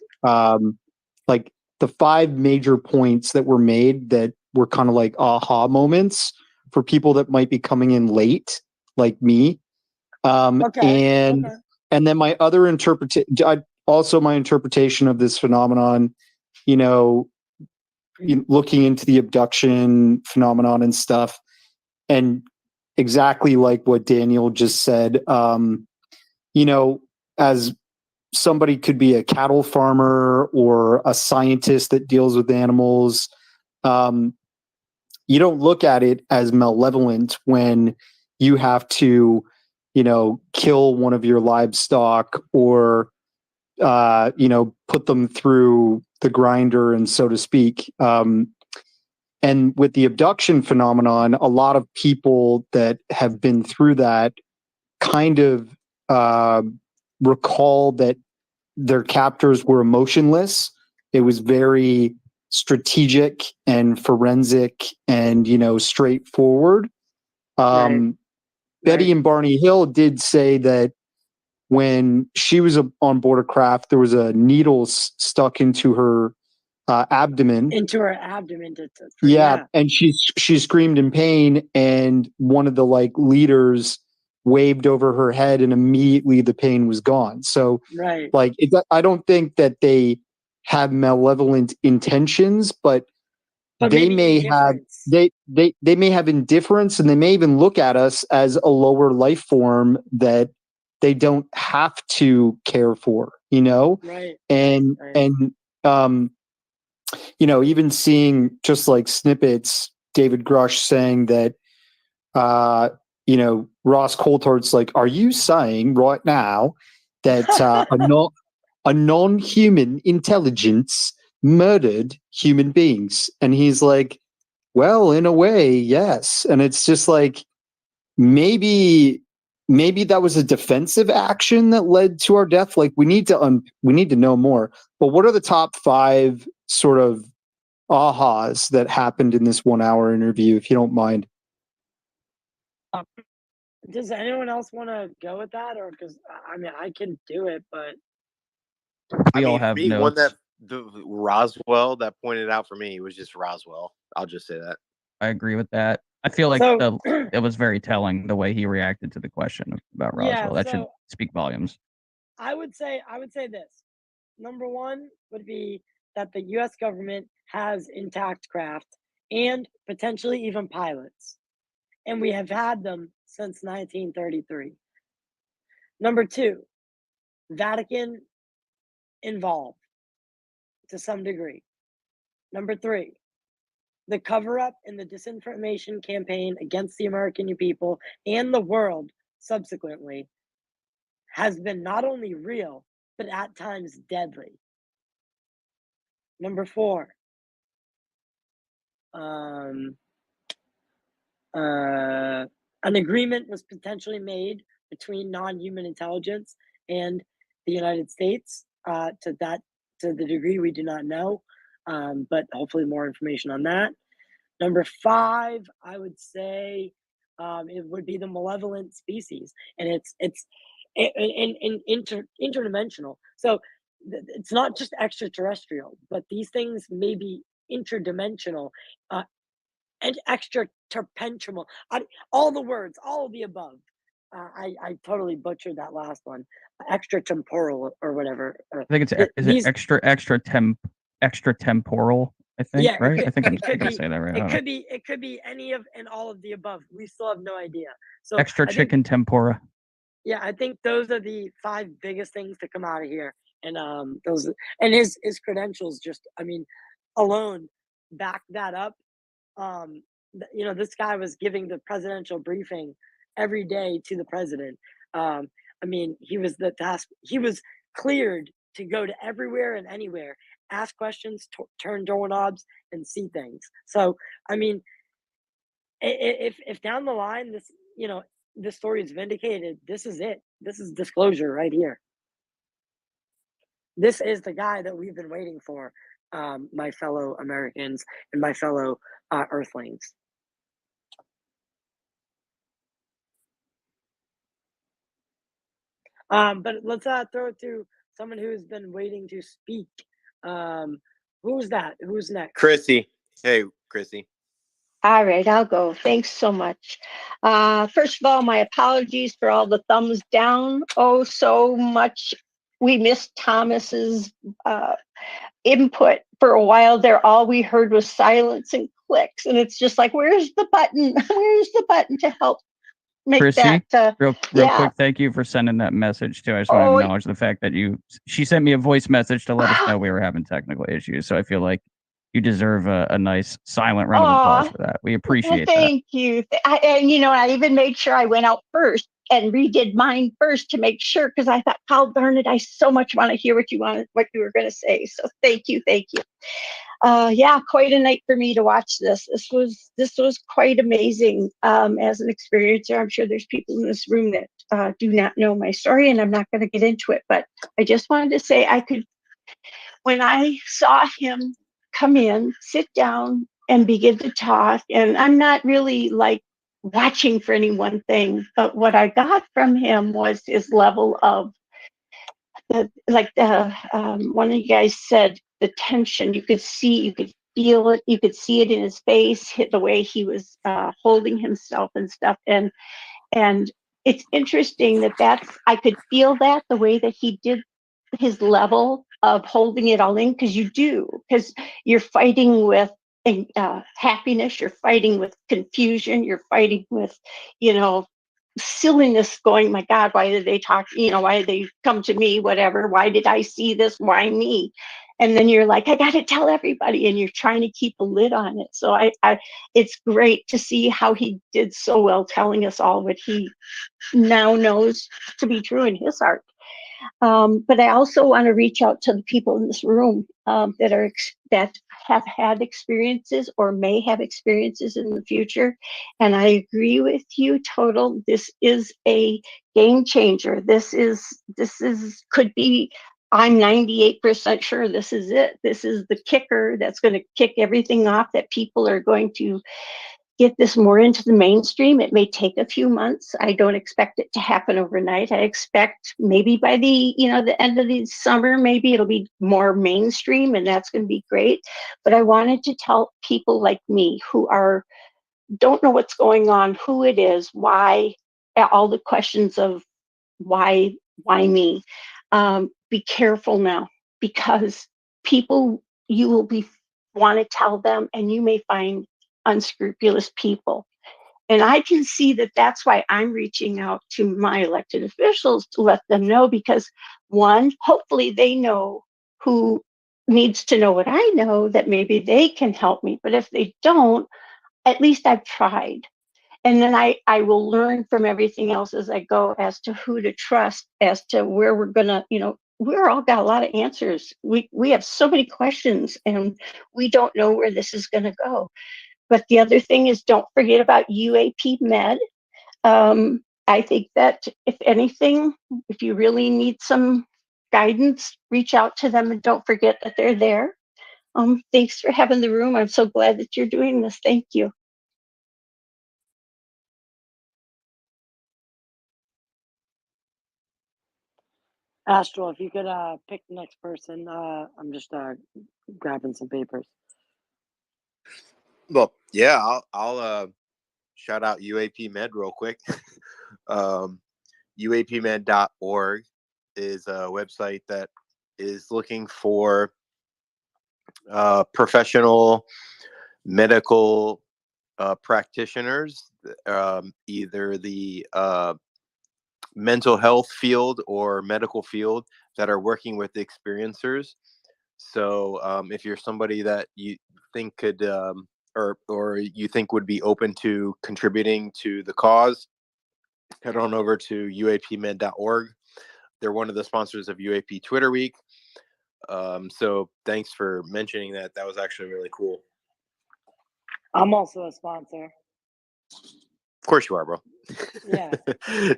The 5 major points that were made that were kind of aha moments for people that might be coming in late, like me. And then my other my interpretation of this phenomenon, looking into the abduction phenomenon and stuff, and exactly like what Daniel just said, as somebody could be a cattle farmer or a scientist that deals with animals, you don't look at it as malevolent when you have to, kill one of your livestock or, put them through the grinder, and so to speak. And with the abduction phenomenon, a lot of people that have been through that kind of recall that their captors were emotionless. It was very strategic and forensic and, straightforward. Betty and Barney Hill did say that when she was on board a craft, there was a needle stuck into her abdomen. And she screamed in pain, and one of the leaders waved over her head, and immediately the pain was gone. So I don't think that they have malevolent intentions, but they maybe may have indifference. they may have indifference, and they may even look at us as a lower life form that they don't have to care for, Right. and Right. and even seeing just like snippets, David Grush saying that Ross Coulthard's like, are you saying right now that a non-human intelligence murdered human beings? And he's like, well, in a way, yes. And it's just like, maybe that was a defensive action that led to our death. Like, we need to know more. But what are the top 5 sort of ahas that happened in this 1 hour interview, if you don't mind? Does anyone else want to go with that, or because I can do it, but We all have one notes. that the Roswell that pointed out for me was just Roswell. I'll just say that. I agree with that. I feel like So- it was very telling the way he reacted to the question about Yeah, Roswell. That should so- speak volumes. I would say this. Number one would be that the U.S. government has intact craft and potentially even pilots, and we have had them since 1933. Number two, Vatican involved to some degree. Number three, the cover up and the disinformation campaign against the American people and the world subsequently has been not only real, but at times deadly. Number four, an agreement was potentially made between non-human intelligence and the United States. To the degree we do not know, but hopefully more information on that. Number five, I would say it would be the malevolent species, and it's interdimensional. So it's not just extraterrestrial, but these things may be interdimensional and extraterrestrial. All the words, all of the above. I totally butchered that last one. Extratemporal or whatever. I think it's extratemporal. I think, Yeah, right? I think I be, say that right. It could be any of and all of the above. We still have no idea. So extra chicken tempura. Yeah, I think those are the 5 biggest things to come out of here, and those and his credentials just, alone back that up. This guy was giving the presidential briefing every day to the president. He was he was cleared to go to everywhere and anywhere, ask questions, turn doorknobs, and see things. So, if down the line this story is vindicated, this is it. This is disclosure right here. This is the guy that we've been waiting for, my fellow Americans and my fellow Earthlings. But let's throw it to someone who's been waiting to speak. Who's that? Who's next? Chrissy. Hey, Chrissy. All right, I'll go. Thanks so much. First of all, my apologies for all the thumbs down. Oh, so much. We missed Thomas's input for a while there. All we heard was silence and clicks. And it's just like, where's the button? Where's the button to help make Chrissy, that? real quick, thank you for sending that message too. I just want to acknowledge the fact that she sent me a voice message to let us know we were having technical issues. So I feel like you deserve a nice silent round of applause for that. We appreciate that. Thank you. I even made sure I went out first and redid mine first to make sure, because I thought, God darn it, I so much want to hear what you were going to say. So thank you. Quite a night for me to watch this. This was quite amazing as an experiencer. I'm sure there's people in this room that do not know my story, and I'm not going to get into it. But I just wanted to say when I saw him come in, sit down, and begin to talk, and I'm not really like watching for any one thing, but what I got from him was his level of one of you guys said, the tension. You could feel it, you could see it in his face, the way he was holding himself and stuff. And it's interesting that I could feel that the way that he did his level of holding it all in, because you do, because you're fighting with happiness, you're fighting with confusion, you're fighting with, silliness, going, my God, why did they talk, why did they come to me, whatever, why did I see this, why me? And then you're like, I got to tell everybody, and you're trying to keep a lid on it. So it's great to see how he did so well telling us all what he now knows to be true in his art. But I also want to reach out to the people in this room that have had experiences or may have experiences in the future. And I agree with you, Total. This is a game changer. This could be. I'm 98% sure this is it. This is the kicker that's going to kick everything off, that people are going to get this more into the mainstream. It may take a few months. I don't expect it to happen overnight. I expect maybe by the end of the summer, maybe it'll be more mainstream, and that's going to be great. But I wanted to tell people like me who don't know what's going on, who it is, why, all the questions of why me. Be careful now, because people, you will want to tell them, and you may find unscrupulous people. And I can see that that's why I'm reaching out to my elected officials to let them know, because one, hopefully they know who needs to know what I know, that maybe they can help me. But if they don't, at least I've tried. And then I will learn from everything else as I go, as to who to trust, as to where we're gonna, we're all got a lot of answers. We have so many questions, and we don't know where this is gonna go. But the other thing is, don't forget about UAP Med. I think that if anything, if you really need some guidance, reach out to them, and don't forget that they're there. Thanks for having the room. I'm so glad that you're doing this. Thank you. Astral, if you could pick the next person, I'm just grabbing some papers. Well, yeah, I'll shout out UAP Med real quick. UAPmed.org is a website that is looking for professional medical practitioners, either the mental health field or medical field, that are working with experiencers. So if you're somebody that you think could or you think would be open to contributing to the cause, head on over to uapmed.org. They're one of the sponsors of UAP Twitter Week. So thanks for mentioning that. That was actually really cool. I'm also a sponsor. Of course you are, bro. Yeah.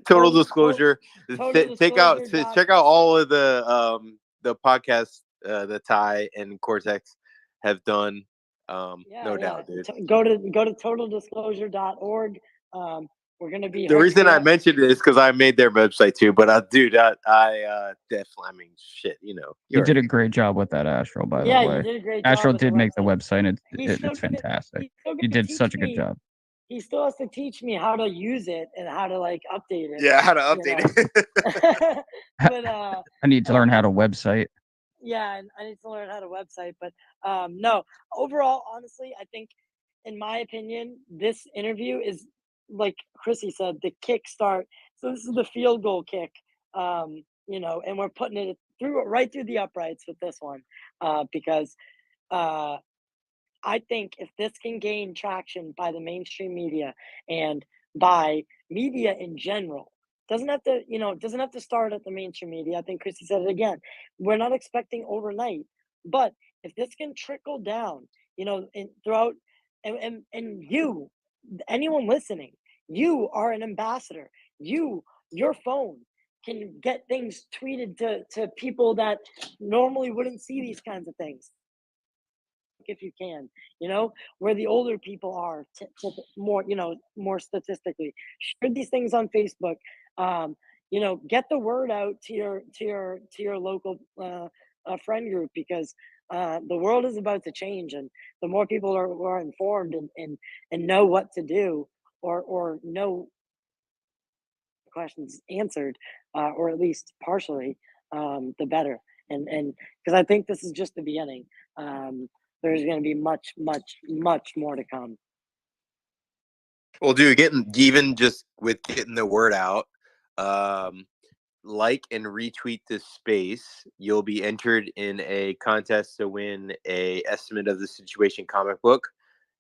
Total disclosure. Total Check out disclosure. all of the podcasts that Ty and Cortex have done. No doubt, dude. Go to totaldisclosure.org. We're gonna be The reason I mentioned it is because I made their website too. But dude, I definitely, I mean, shit, You did a great job with that, Astral. By the way, you did a great job. Astral with did the make the website. website. It's fantastic. You did such a good job. He still has to teach me how to use it and how to update it. Yeah, how to update it. But I need to learn how to website. Yeah, I need to learn how to website. But no, overall, honestly, I think, in my opinion, this interview is, like Chrissy said, the kickstart. So this is the field goal kick, and we're putting it right through the uprights with this one, because I think if this can gain traction by the mainstream media and by media in general, doesn't have to start at the mainstream media. I think Christy said it again. We're not expecting overnight, but if this can trickle down, and throughout, and you, anyone listening, you are an ambassador. Your phone can get things tweeted to people that normally wouldn't see these kinds of things. If you can, where the older people are, more, more statistically, share these things on Facebook. Get the word out to your local friend group, because the world is about to change, and the more people are informed and know what to do, or know questions answered, or at least partially, the better. and because I think this is just the beginning. There's going to be much, much, much more to come. Well, dude, even just with getting the word out, like and retweet this space, you'll be entered in a contest to win a estimate of the situation comic book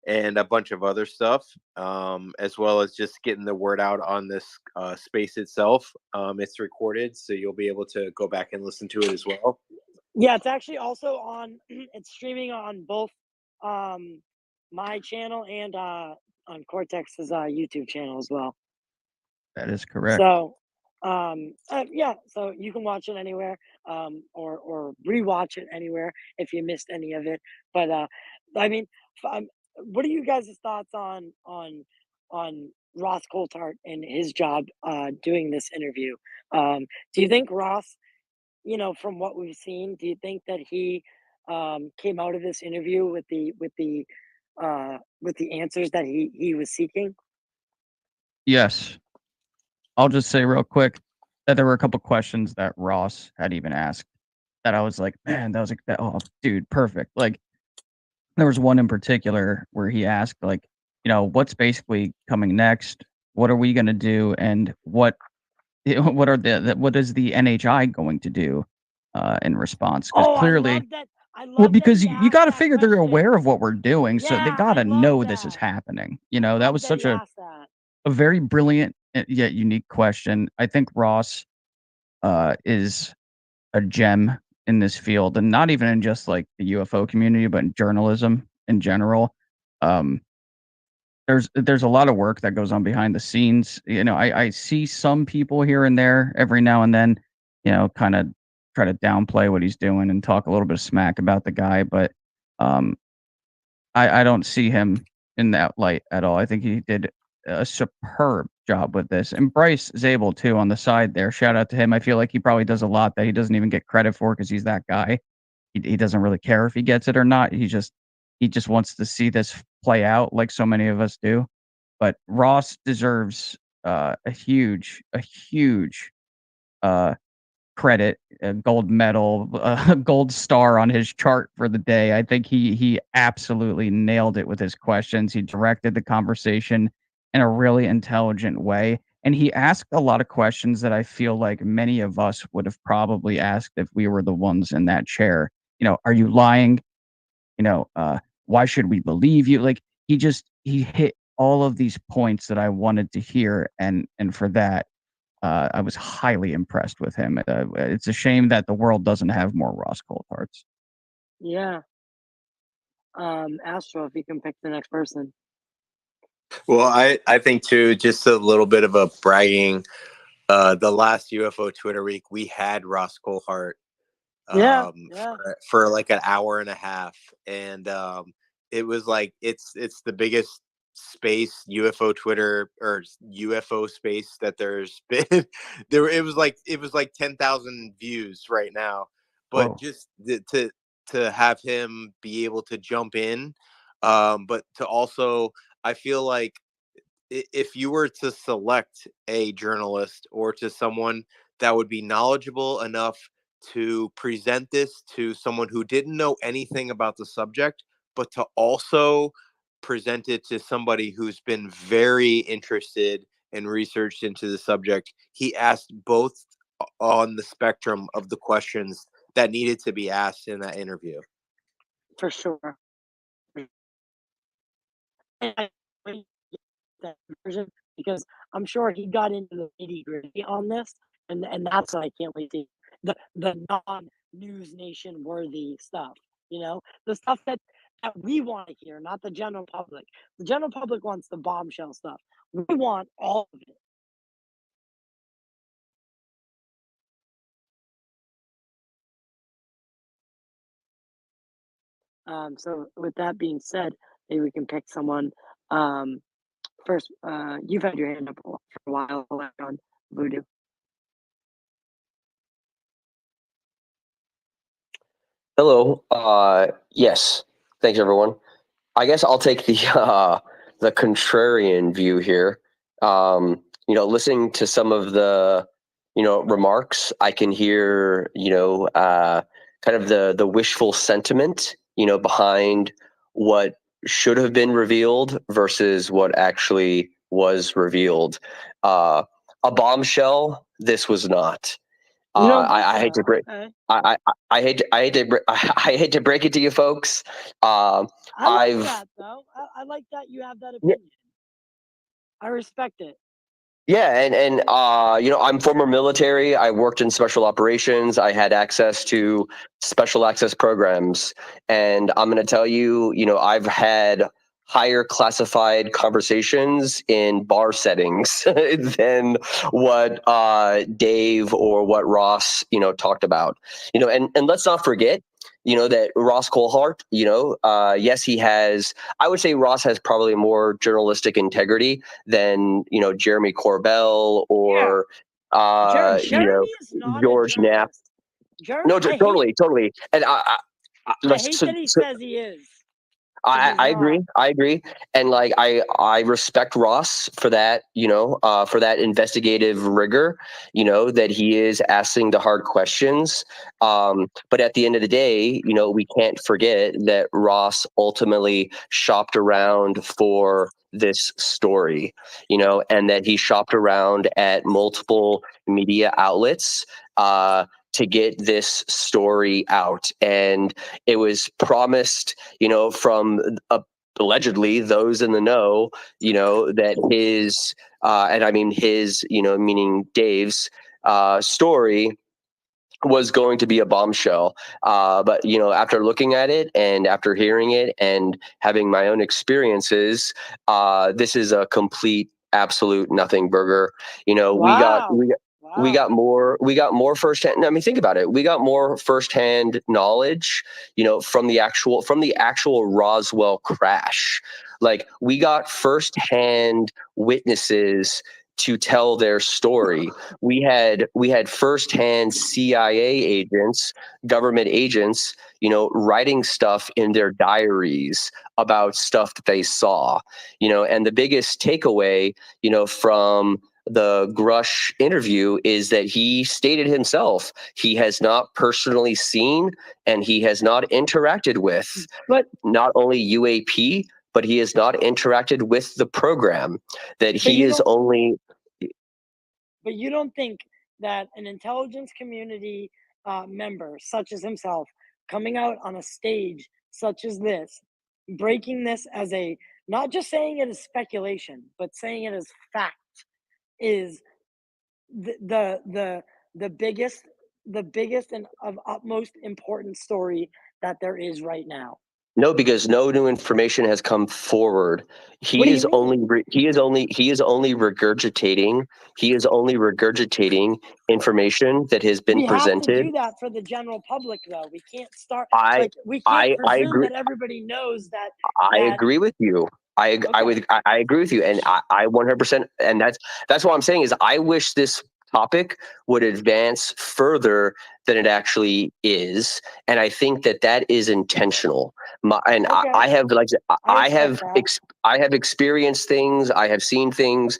and a bunch of other stuff, as well as just getting the word out on this space itself. It's recorded, so you'll be able to go back and listen to it as well. Yeah, it's actually also on. It's streaming on both my channel and on Cortex's YouTube channel as well. That is correct. So, yeah, so you can watch it anywhere, or rewatch it anywhere if you missed any of it. But I mean, what are you guys' thoughts on Ross Coulthart and his job doing this interview? Do you think Ross, from what we've seen, do you think that he came out of this interview with the answers that he was seeking? Yes. I'll just say real quick that there were a couple questions that Ross had even asked that I was like, man, that was like, oh, dude, perfect. Like, there was one in particular where he asked, like, what's basically coming next? What are we going to do? And what are what is the NHI going to do in response? Because Oh, clearly, I love that. I love well, that because he you asked got to that figure they're question. aware of what we're doing, so they Yeah, got I to love know this is that. happening. I That love was that such he a asked that. very brilliant yet unique question. I think Ross is a gem in this field, and not even in just like the UFO community, but in journalism in general. Um, there's a lot of work that goes on behind the scenes. I see some people here and there every now and then, kind of try to downplay what he's doing and talk a little bit of smack about the guy, but um, I don't see him in that light at all. I think he did a superb job with this. And Bryce Zabel, too, on the side there. Shout out to him. I feel like he probably does a lot that he doesn't even get credit for because he's that guy. He doesn't really care if he gets it or not. He just wants to see this play out like so many of us do. But Ross deserves a huge uh, credit, a gold medal, a gold star on his chart for the day. I think he absolutely nailed it with his questions. He directed the conversation in a really intelligent way, and he asked a lot of questions that I feel like many of us would have probably asked if we were the ones in that chair. Are you lying? Why should we believe you? Like he hit all of these points that I wanted to hear, and for that, I was highly impressed with him. It's a shame that the world doesn't have more Ross Coultharts. Yeah. Astro, if you can pick the next person. Well, I think too, just a little bit of a bragging. The last UFO Twitter week, we had Ross Coulthart Yeah. for like an hour and a half, and it was like it's the biggest space UFO Twitter or UFO space that there's been. It was like 10,000 views right now, but Whoa. just to have him be able to jump in, but to also, I feel like if you were to select a journalist or to someone that would be knowledgeable enough to present this to someone who didn't know anything about the subject, but to also present it to somebody who's been very interested and researched into the subject, he asked both on the spectrum of the questions that needed to be asked in that interview. For sure. That version, because I'm sure he got into the nitty-gritty on this, and that's what I can't wait to the non-news nation worthy stuff. The stuff that we want to hear, not the general public. The general public wants the bombshell stuff. We want all of it. So with that being said, maybe we can pick someone. First, you've had your hand up for a while on Voodoo. Hello. Yes. Thanks, everyone. I guess I'll take the contrarian view here. Listening to some of the remarks, I can hear kind of the wishful sentiment, behind what should have been revealed versus what actually was revealed. A bombshell. This was not. You don't think I hate to so? break. Okay. I hate to break it to you folks. I like I've that though. I like that you have that Yeah. opinion. I respect it. Yeah, and I'm former military. I worked in special operations. I had access to special access programs, and I'm going to tell you, I've had higher classified conversations in bar settings than what Dave or what Ross, talked about. And let's not forget, that Ross Coulthart, yes, he has. I would say Ross has probably more journalistic integrity than Jeremy Corbell or Jeremy is not a George Knapp. journalist. Jeremy, No, totally, and I hate that he says he is. I agree. I agree. And like, I respect Ross for that, for that investigative rigor, that he is asking the hard questions. But at the end of the day, we can't forget that Ross ultimately shopped around for this story, and that he shopped around at multiple media outlets, to get this story out. And it was promised, from allegedly those in the know, that his, and I mean his, meaning Dave's story was going to be a bombshell. But, after looking at it and after hearing it and having my own experiences, this is a complete, absolute nothing burger. Wow. We got more firsthand. I mean, think about it. We got more firsthand knowledge, from the actual Roswell crash. Like, we got firsthand witnesses to tell their story. We had firsthand CIA agents, government agents, writing stuff in their diaries about stuff that they saw. And the biggest takeaway, from the Grush interview is that he stated himself he has not personally seen and he has not interacted with But not only UAP, but he has not interacted with the program. That he is only. But you don't think that an intelligence community member such as himself coming out on a stage such as this, breaking this as a, not just saying it as speculation, but saying it as fact, is the biggest and of utmost important story that there is right now? No, because no new information has come forward. What do He you is mean? only he is only regurgitating. He is only regurgitating information that has been We have to presented. do that for the general public, though. We can't start I we can't I presume agree. that everybody knows that. I agree with you. I agree with you, and I 100%. And that's what I'm saying is I wish this topic would advance further than it actually is, and I think that is intentional. I have I have experienced things. I have seen things.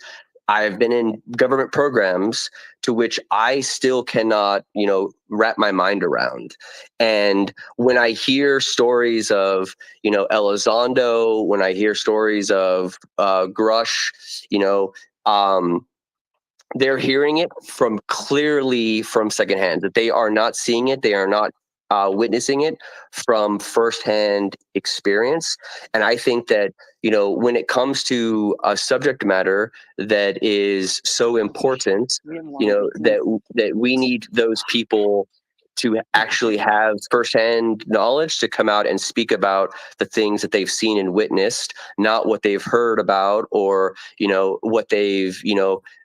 I've been in government programs to which I still cannot, wrap my mind around. And when I hear stories of, Elizondo, when I hear stories of Grush, they're hearing it clearly from secondhand, that they are not seeing it. They are not witnessing it from firsthand experience. And I think that, when it comes to a subject matter that is so important, that we need those people to actually have firsthand knowledge to come out and speak about the things that they've seen and witnessed, not what they've heard about or, what they've,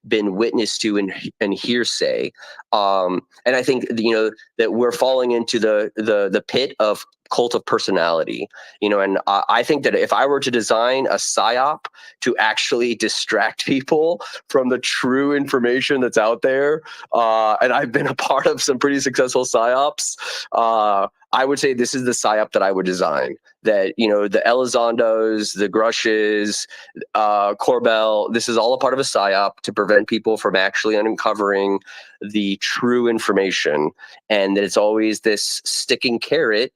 been witness to and hearsay. And I think, that we're falling into the pit of cult of personality, and I think that if I were to design a psyop to actually distract people from the true information that's out there, and I've been a part of some pretty successful psyops, I would say this is the psyop that I would design. That, you know, the Elizondos, the Grushes, Corbell, this is all a part of a psyop to prevent people from actually uncovering the true information, and that it's always this sticking carrot,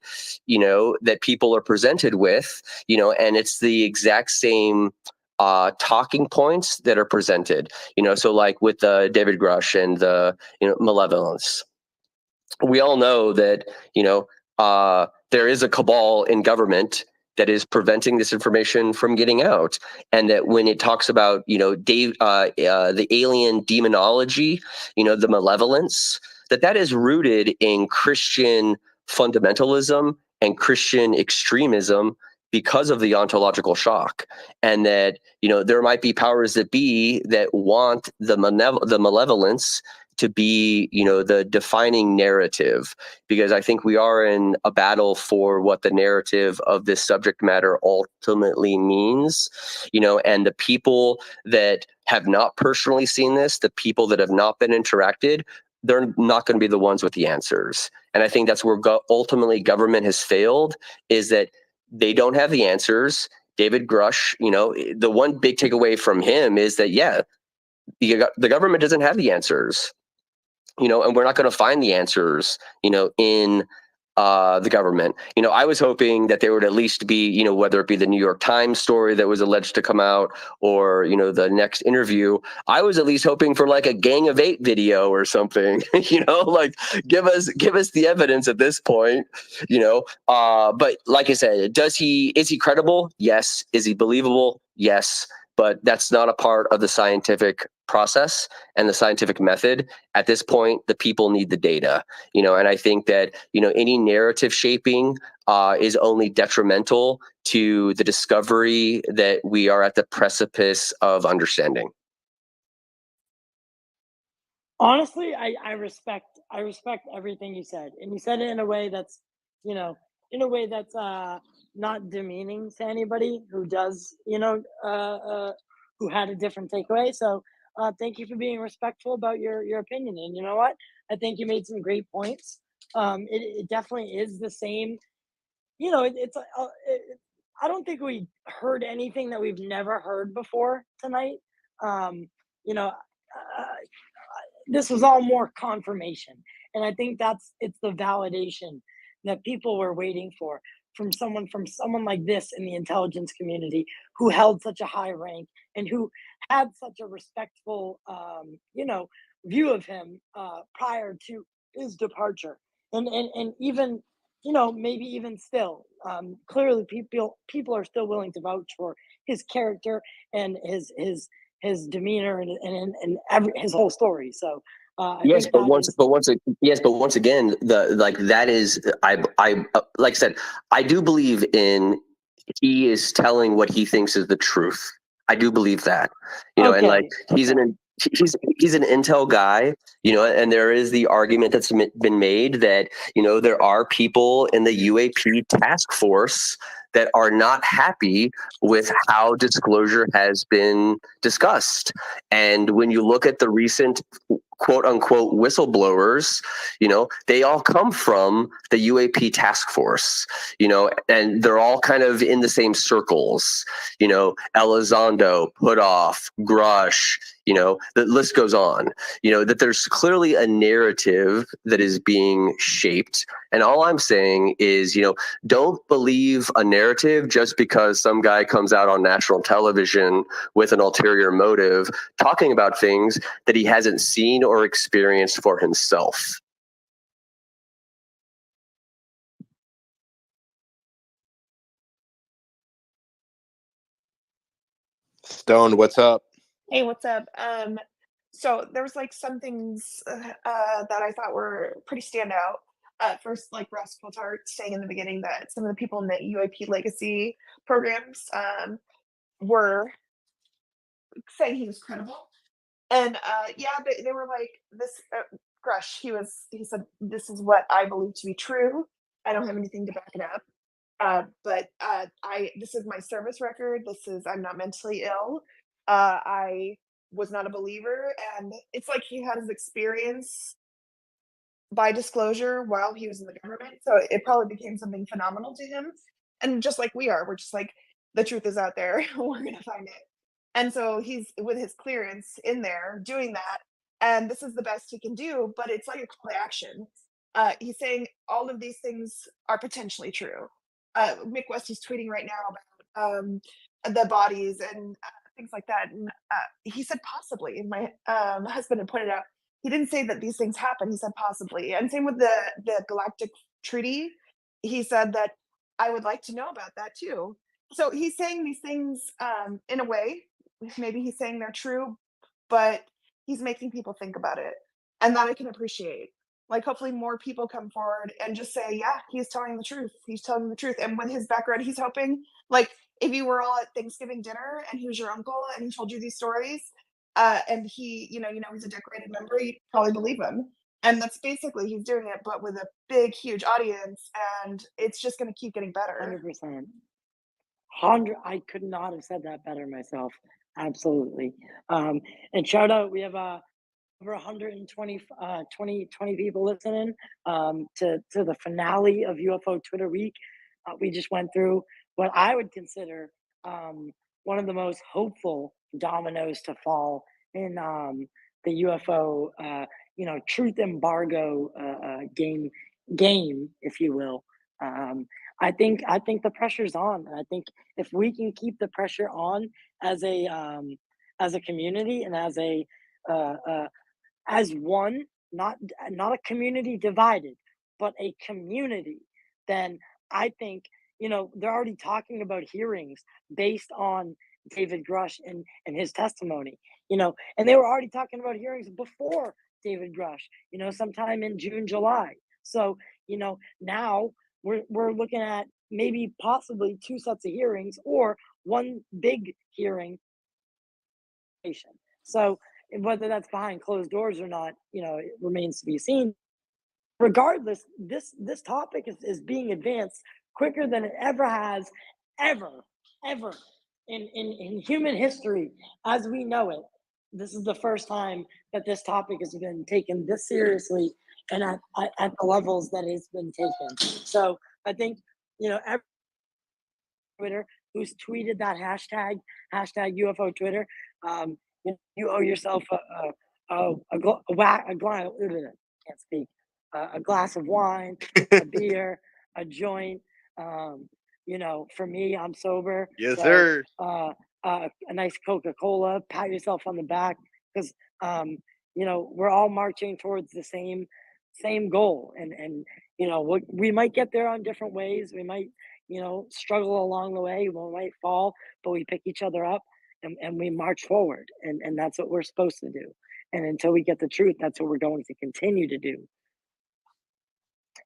you know, that people are presented with, you know, and it's the exact same talking points that are presented, you know. So like with David Grush and the, you know, malevolence, we all know that, you know, there is a cabal in government that is preventing this information from getting out, and that when it talks about, you know, the alien demonology, you know, the malevolence, that is rooted in Christian fundamentalism and Christian extremism because of the ontological shock, and that, you know, there might be powers that be that want the malevolence to be, you know, the defining narrative, because I think we are in a battle for what the narrative of this subject matter ultimately means, you know, and the people that have not personally seen this, the people that have not been interacted, they're not going to be the ones with the answers. And I think that's where ultimately government has failed, is that they don't have the answers. David Grush, you know, the one big takeaway from him is that, yeah, the government doesn't have the answers, you know, and we're not going to find the answers, you know, in the government. You know, I was hoping that there would at least be, you know, whether it be the New York Times story that was alleged to come out, or, you know, the next interview, I was at least hoping for like a Gang of 8 video or something, you know, like give us the evidence at this point, you know. But like I said, is he credible? Yes. Is he believable? Yes. But that's not a part of the scientific process and the scientific method. At this point, the people need the data, you know, and I think that, you know, any narrative shaping is only detrimental to the discovery that we are at the precipice of understanding. Honestly, I respect everything you said, and you said it in a way that's, you know, not demeaning to anybody who does, you know, who had a different takeaway. So thank you for being respectful about your opinion. And you know what? I think you made some great points. It definitely is the same. You know, I don't think we heard anything that we've never heard before tonight. You know, this was all more confirmation, and I think it's the validation that people were waiting for from someone like this in the intelligence community, who held such a high rank and who had such a respectful you know, view of him prior to his departure. And even, you know, maybe even still, clearly people are still willing to vouch for his character and his demeanor and his whole story. So Yes, but once again, the like that is I like I said, I do believe in he is telling what he thinks is the truth. I do believe that, you know, and like he's an intel guy, you know, and there is the argument that's been made that, you know, there are people in the UAP task force that are not happy with how disclosure has been discussed. And when you look at the recent quote unquote whistleblowers, you know, they all come from the UAP task force, you know, and they're all kind of in the same circles, you know, Elizondo, Putoff, Grush, you know, the list goes on, you know, that there's clearly a narrative that is being shaped. And all I'm saying is, you know, don't believe a narrative just because some guy comes out on national television with an ulterior motive talking about things that he hasn't seen or experienced for himself. Stone, what's up? Hey, what's up? So there was like some things that I thought were pretty standout. First, like Ross Coulthard saying in the beginning that some of the people in the UAP legacy programs were saying he was credible, and yeah, they were like this. Grush, he said, "This is what I believe to be true. I don't have anything to back it up." But this is my service record. I'm not mentally ill. I was not a believer, and it's like he had his experience by disclosure while he was in the government. So it probably became something phenomenal to him. And just like we are, we're just like, the truth is out there. We're going to find it. And so he's with his clearance in there doing that. And this is the best he can do, but it's like a call to action. He's saying all of these things are potentially true. Mick West is tweeting right now about the bodies and things like that. And he said possibly. My husband had pointed out, he didn't say that these things happen. He said possibly. And same with the Galactic Treaty. He said that I would like to know about that too. So he's saying these things in a way, maybe he's saying they're true, but he's making people think about it. And that I can appreciate. Like, hopefully more people come forward and just say, yeah, he's telling the truth. He's telling the truth. And with his background, he's hoping, like, if you were all at Thanksgiving dinner and he was your uncle and he told you these stories, and he, he's a decorated member, you probably believe him. And that's basically, he's doing it, but with a big, huge audience. And it's just going to keep getting better. 100%. I could not have said that better myself. Absolutely. And shout out, we have over 120 20 people listening to the finale of UFO Twitter Week. We just went through what I would consider one of the most hopeful dominoes to fall in the UFO, truth embargo game, if you will. I think the pressure's on, and I think if we can keep the pressure on as a community and as one, not a community divided, but a community, then I think, they're already talking about hearings based on David Grush and his testimony, and they were already talking about hearings before David Grush, sometime in June, July. So, now we're looking at maybe possibly 2 sets of hearings or one big hearing. So whether that's behind closed doors or not, it remains to be seen. Regardless, this topic is being advanced quicker than it ever has, ever in human history as we know it. This is the first time that this topic has been taken this seriously and at the levels that it's been taken. So I think, every Twitter who's tweeted that hashtag UFO Twitter, you owe yourself a glass of wine, a beer, a joint. For me, I'm sober. Yes, so, sir. A nice Coca-Cola, pat yourself on the back, because we're all marching towards the same goal, and we might get there on different ways. We might struggle along the way. We might fall, but we pick each other up and we march forward, and that's what we're supposed to do. And until we get the truth, that's what we're going to continue to do.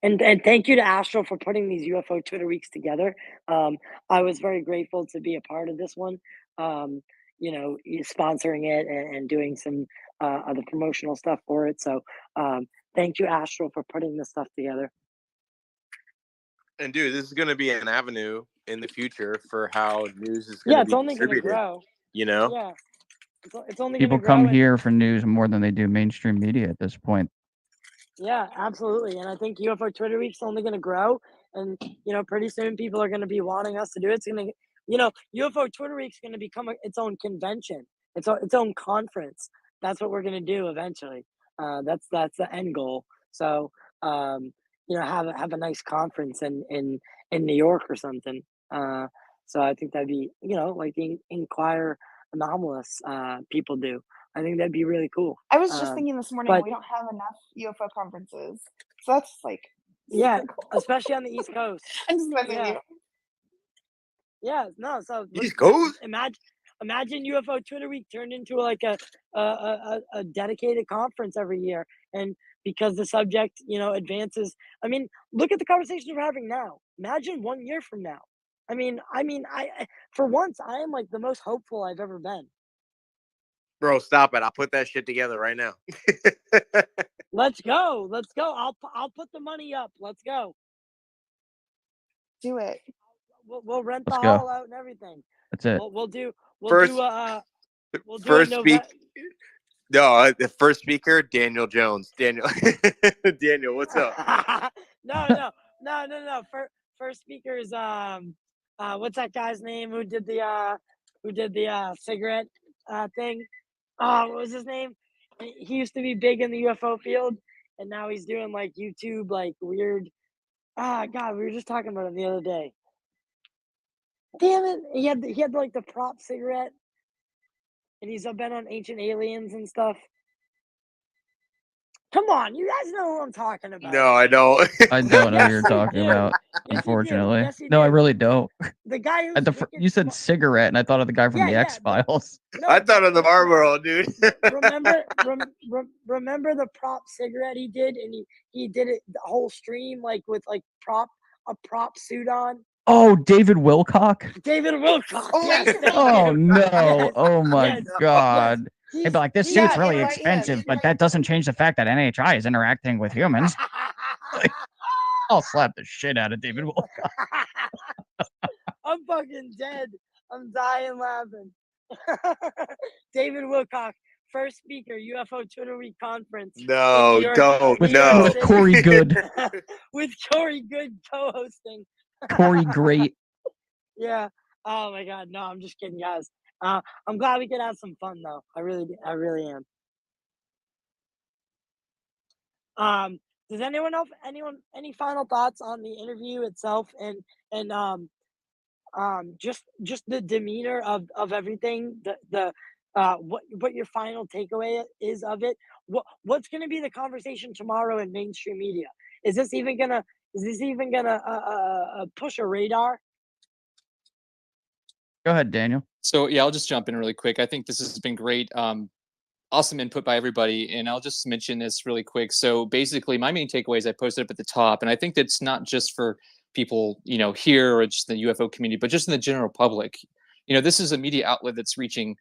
And thank you to Astro for putting these UFO Twitter Weeks together. I was very grateful to be a part of this one, sponsoring it and doing some other promotional stuff for it. So thank you, Astro, for putting this stuff together. And dude, this is going to be an avenue in the future for how news is going to be only going to distributed. grow. Yeah, it's only People gonna grow, come here for news more than they do mainstream media at this point. Yeah, absolutely. And I think UFO Twitter Week's only going to grow. And, pretty soon people are going to be wanting us to do it. It's going to, UFO Twitter Week's going to become its own convention, its own conference. That's what we're going to do eventually. That's the end goal. So, have a nice conference in New York or something. So I think that'd be, like the Inquire Anomalous people do. I think that'd be really cool. I was just thinking this morning, we don't have enough UFO conferences. So that's like, yeah, cool. Especially on the East Coast. I'm just messing with you. Yeah, no, so East Coast? Imagine UFO Twitter Week turned into like a dedicated conference every year. And because the subject, advances, I mean, look at the conversations we're having now. Imagine 1 year from now. I for once, I am like the most hopeful I've ever been. Bro, stop it. I'll put that shit together right now. Let's go. I'll put the money up. Let's go. Do it. We'll rent Let's the go. hall out and everything. That's it. We'll do First November. No, the first speaker, Daniel Jones. Daniel, Daniel, what's up? No. First speaker is what's that guy's name who did the cigarette thing? Oh, what was his name? He used to be big in the UFO field, and now he's doing like YouTube, like weird. God, we were just talking about him the other day. Damn it! He had like the prop cigarette, and he's been on Ancient Aliens and stuff. Come on, you guys know who I'm talking about. No, I don't. I don't know Yes, what you're you talking do. about. Yes, you do. Unfortunately, Yes, you no, I do. really don't. The guy who's You said cigarette, and I thought of the guy from Yeah, the yeah, X-Files. no, I thought of the Marlboro, dude. remember the prop cigarette he did, and he did it the whole stream like with like a prop suit on. Oh, David Wilcock. David Wilcock. Oh, Yes. yeah. Oh no! Yes, Oh my yes, God! yes. They'd be like, this He suit's had really it right, yeah, expensive, he's but right. that doesn't change the fact that NHI is interacting with humans. I'll slap the shit out of David Wilcock. I'm fucking dead. I'm dying laughing. David Wilcock, first speaker, UFO Twitter Week conference. No, in New York, don't. New No. York With City. Corey Good. With Corey Good co-hosting. Corey Great. Yeah. Oh my God. No, I'm just kidding, guys. I'm glad we could have some fun though. I really am. Does anyone else? Any final thoughts on the interview itself and just the demeanor of everything, what your final takeaway is of it? What's going to be the conversation tomorrow in mainstream media? Is this even gonna push a radar? Go ahead, Daniel. So yeah, I'll just jump in really quick. I think this has been great. Awesome input by everybody, and I'll just mention this really quick. So basically, my main takeaways I posted up at the top, and I think that's not just for people, here or just the UFO community, but just in the general public. This is a media outlet that's reaching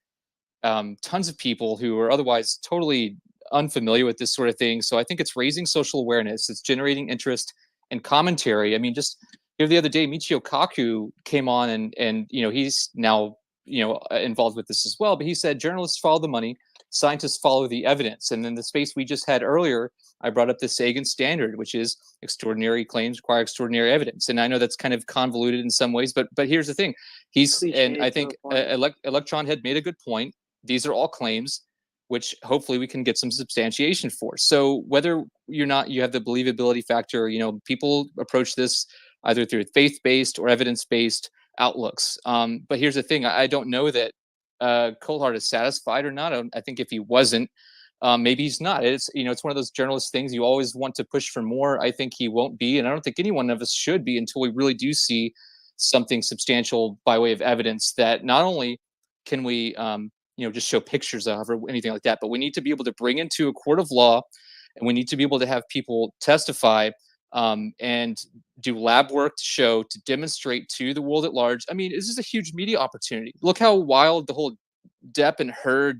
tons of people who are otherwise totally unfamiliar with this sort of thing. So I think it's raising social awareness. It's generating interest and commentary. I mean, just the other day, Michio Kaku came on and he's now involved with this as well. But he said journalists follow the money, scientists follow the evidence. And then the space we just had earlier, I brought up the Sagan standard, which is extraordinary claims require extraordinary evidence. And I know that's kind of convoluted in some ways, but here's the thing. And I think Electron had made a good point. These are all claims which hopefully we can get some substantiation for. So whether you have the believability factor, people approach this either through faith-based or evidence-based outlooks. But here's the thing. I don't know that Coulthard is satisfied or not. I think if he wasn't, maybe he's not. It's one of those journalist things. You always want to push for more. I think he won't be, and I don't think any one of us should be until we really do see something substantial by way of evidence that not only can we just show pictures of or anything like that, but we need to be able to bring into a court of law, and we need to be able to have people testify and do lab work to demonstrate to the world at large. I mean, this is a huge media opportunity. Look how wild the whole Depp and Heard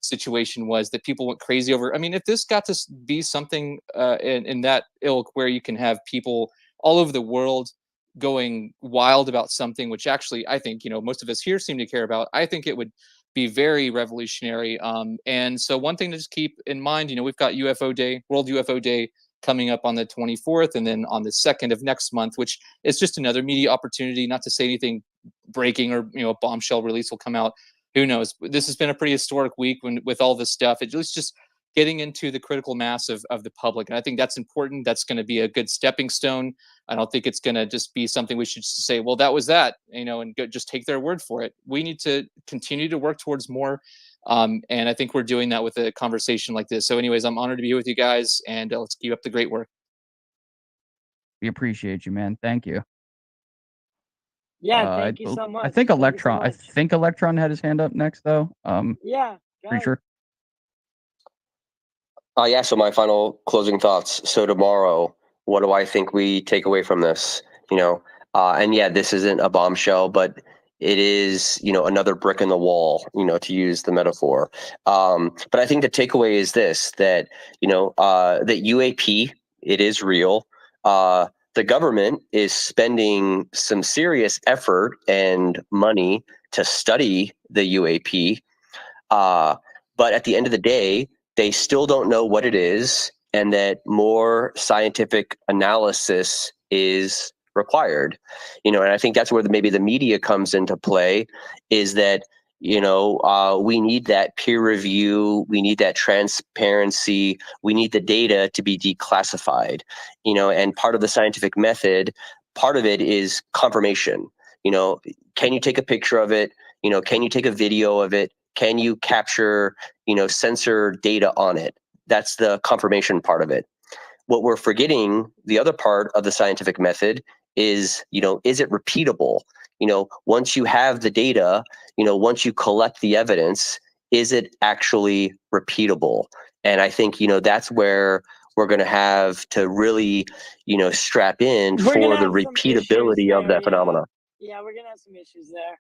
situation was that people went crazy over. I mean, if this got to be something in that ilk where you can have people all over the world going wild about something, which actually I think, most of us here seem to care about, I think it would be very revolutionary. And so one thing to just keep in mind, we've got UFO Day, World UFO Day, coming up on the 24th and then on the 2nd of next month, which is just another media opportunity. Not to say anything breaking or a bombshell release will come out. Who knows? This has been a pretty historic week with all this stuff. It's just getting into the critical mass of the public. And I think that's important. That's going to be a good stepping stone. I don't think it's going to just be something we should just say, well, that was that, and just take their word for it. We need to continue to work towards more. And I think we're doing that with a conversation like this. So anyways, I'm honored to be here with you guys, and let's keep up the great work. We appreciate you, man. Thank you. Yeah, thank you so much. I think Electron had his hand up next, though. Yeah, pretty sure. Yeah, so my final closing thoughts. So tomorrow, what do I think we take away from this? And yeah, this isn't a bombshell, but it is, another brick in the wall, to use the metaphor. But I think the takeaway is this, that, that UAP, it is real. The government is spending some serious effort and money to study the UAP. But at the end of the day, they still don't know what it is, and that more scientific analysis is required. And I think that's where maybe the media comes into play, is that we need that peer review, we need that transparency, we need the data to be declassified. And part of the scientific method, part of it is confirmation. Can you take a picture of it? Can you take a video of it? Can you capture sensor data on it? That's the confirmation part of it. What we're forgetting, the other part of the scientific method is it repeatable? Once you have the data, once you collect the evidence, is it actually repeatable? And I think that's where we're going to have to really strap in We're for gonna the have some issues repeatability of there, that phenomena. Yeah, we're gonna have some issues there.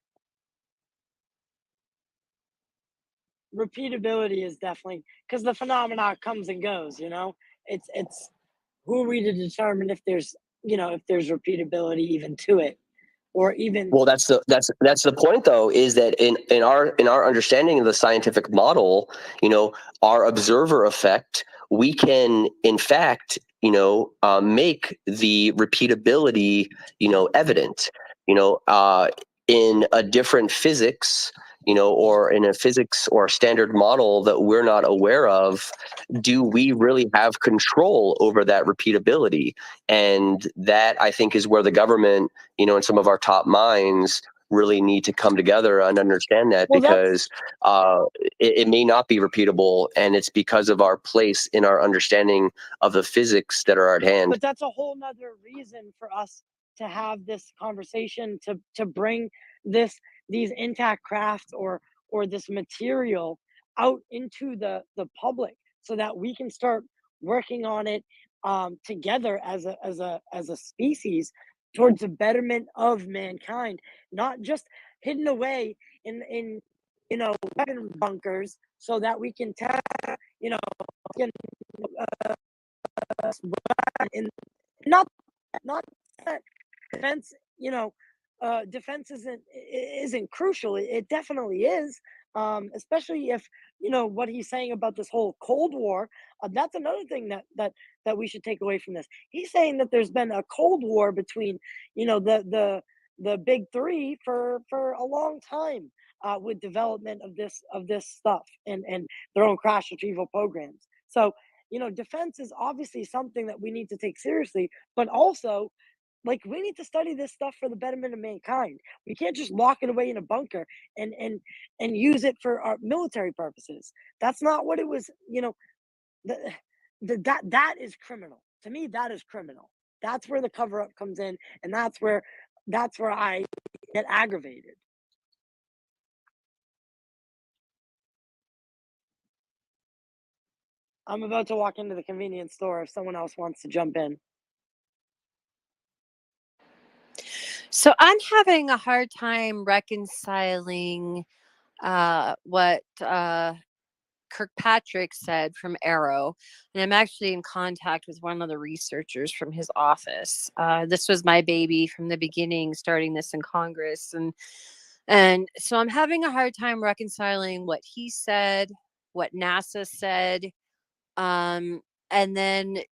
Repeatability is definitely, because the phenomena comes and goes. It's who are we to determine if there's repeatability even to it, or even Well, that's the point, though, is that in our understanding of the scientific model, our observer effect, we can in fact make the repeatability evident. In a different physics, or in a physics or standard model that we're not aware of, do we really have control over that repeatability? And that, I think, is where the government, and some of our top minds really need to come together and understand that, Well, because it may not be repeatable, and it's because of our place in our understanding of the physics that are at hand. but that's a whole nother reason for us to have this conversation, to bring these intact crafts or this material out into the public, so that we can start working on it together as a species, towards the betterment of mankind, not just hidden away in weapon bunkers, so that we can tell you know can, in not not that defense defense isn't crucial. It definitely is, especially if what he's saying about this whole Cold War. That's another thing that we should take away from this. He's saying that there's been a Cold War between the big three for a long time, with development of this stuff, and their own crash retrieval programs. So defense is obviously something that we need to take seriously, but also, like, we need to study this stuff for the betterment of mankind. We can't just lock it away in a bunker and use it for our military purposes. That's not what it was. The, that is criminal to me. That is criminal. That's where the cover up comes in, and that's where I get aggravated. I'm about to walk into the convenience store if someone else wants to jump in. So I'm having a hard time reconciling what Kirkpatrick said from Arrow, and I'm actually in contact with one of the researchers from his office. This was my baby from the beginning, starting this in Congress, and so I'm having a hard time reconciling what he said, what NASA said, and then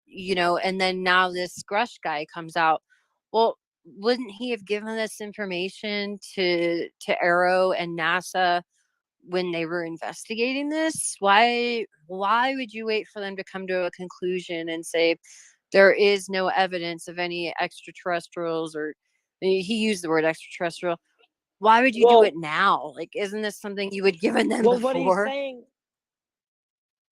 now this Grush guy comes out. Well, wouldn't he have given this information to Arrow and NASA when they were investigating this? Why would you wait for them to come to a conclusion and say there is no evidence of any extraterrestrials? Or he used the word extraterrestrial. Why would you do it now? Like, isn't this something you would given them before?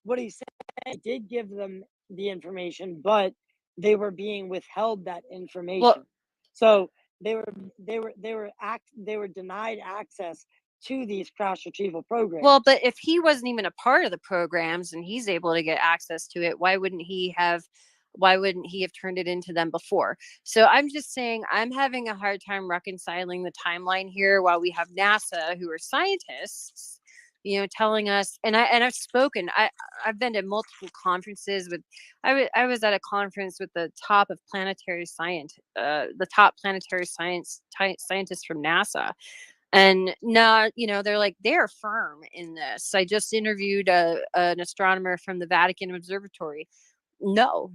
What he's saying, he did give them the information, but they were being withheld that information. So they were denied access to these crash retrieval programs. Well, but if he wasn't even a part of the programs and he's able to get access to it, why wouldn't he have turned it into them before? So I'm just saying, I'm having a hard time reconciling the timeline here, while we have NASA, who are scientists, telling us, and I've spoken, I've been to multiple conferences with, I was at a conference with the top planetary scientists from NASA. And now, they're like, they're firm in this. I just interviewed an astronomer from the Vatican Observatory. No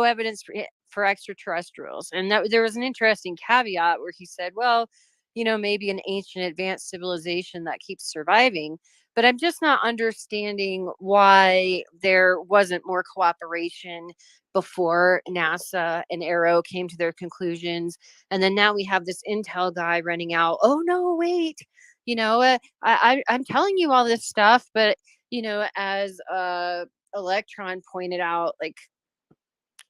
evidence for extraterrestrials. And there was an interesting caveat where he said, well, maybe an ancient advanced civilization that keeps surviving. But I'm just not understanding why there wasn't more cooperation before NASA and Aero came to their conclusions. And then now we have this Intel guy running out. Oh, no, wait. I'm telling you all this stuff. But, as Electron pointed out, like,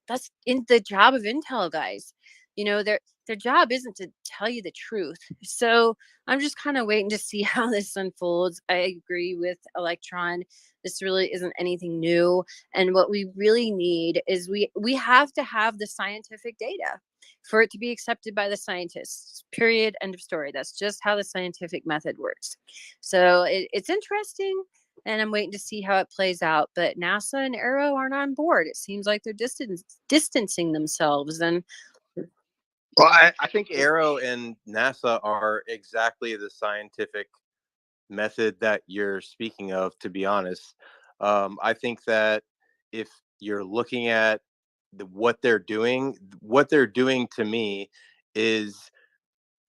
that's in the job of Intel guys. Their job isn't to tell you the truth. So I'm just kind of waiting to see how this unfolds. I agree with Electron. This really isn't anything new. And what we really need is we have to have the scientific data for it to be accepted by the scientists. Period. End of story. That's just how the scientific method works. So it's interesting. And I'm waiting to see how it plays out. But NASA and Aero aren't on board. It seems like they're distancing themselves. And Well, I think Aero and NASA are exactly the scientific method that you're speaking of, to be honest. I think that if you're looking at what they're doing to me is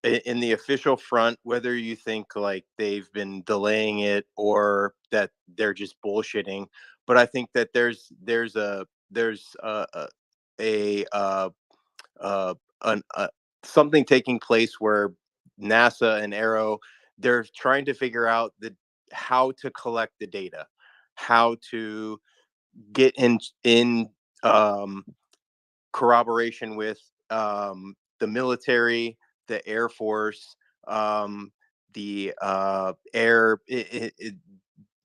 in the official front, whether you think like they've been delaying it or that they're just bullshitting. But I think that there's a something taking place where NASA and Aero, they're trying to figure out how to collect the data, how to get in corroboration with the military, the Air Force, the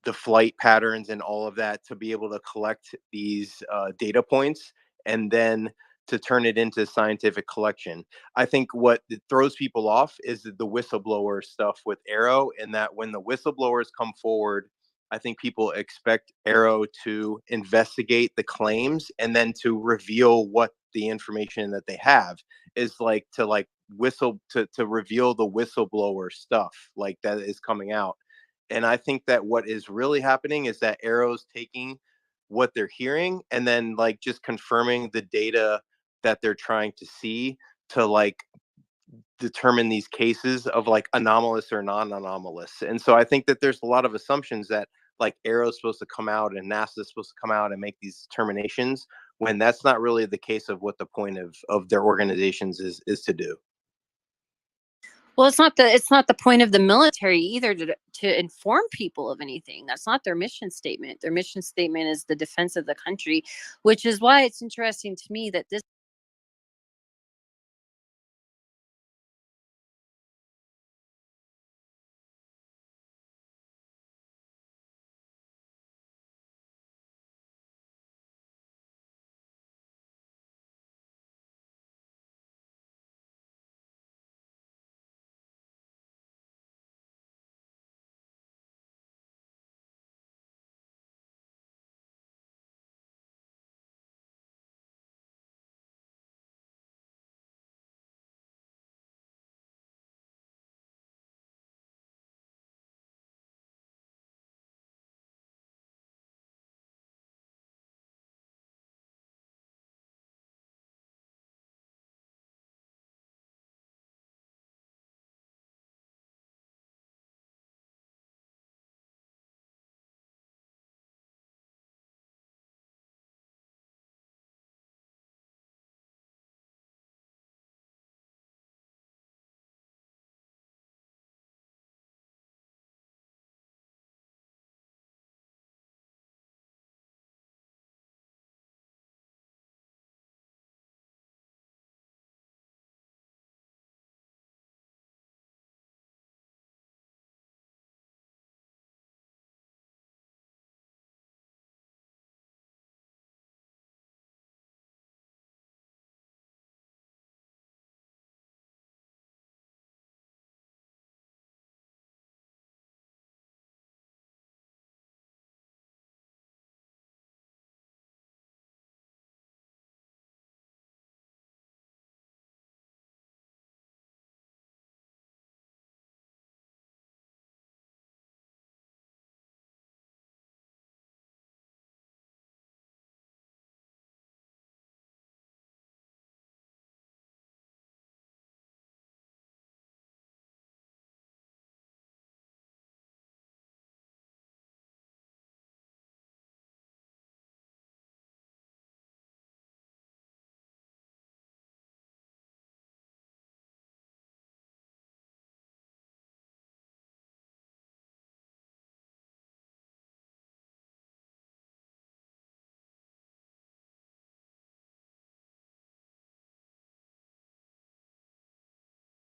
the flight patterns and all of that to be able to collect these data points and then to turn it into scientific collection. I think what throws people off is the whistleblower stuff with Aero, and that when the whistleblowers come forward, I think people expect Aero to investigate the claims and then to reveal what the information that they have is like to reveal the whistleblower stuff like that is coming out. And I think that what is really happening is that Aero's taking what they're hearing and then like just confirming the data that they're trying to see to like determine these cases of like anomalous or non-anomalous. And so I think that there's a lot of assumptions that like Aero is supposed to come out and NASA is supposed to come out and make these determinations when that's not really the case of what the point of their organizations is to do. well, it's not the point of the military either to inform people of anything. That's not their mission statement. Their mission statement is the defense of the country, which is why it's interesting to me that this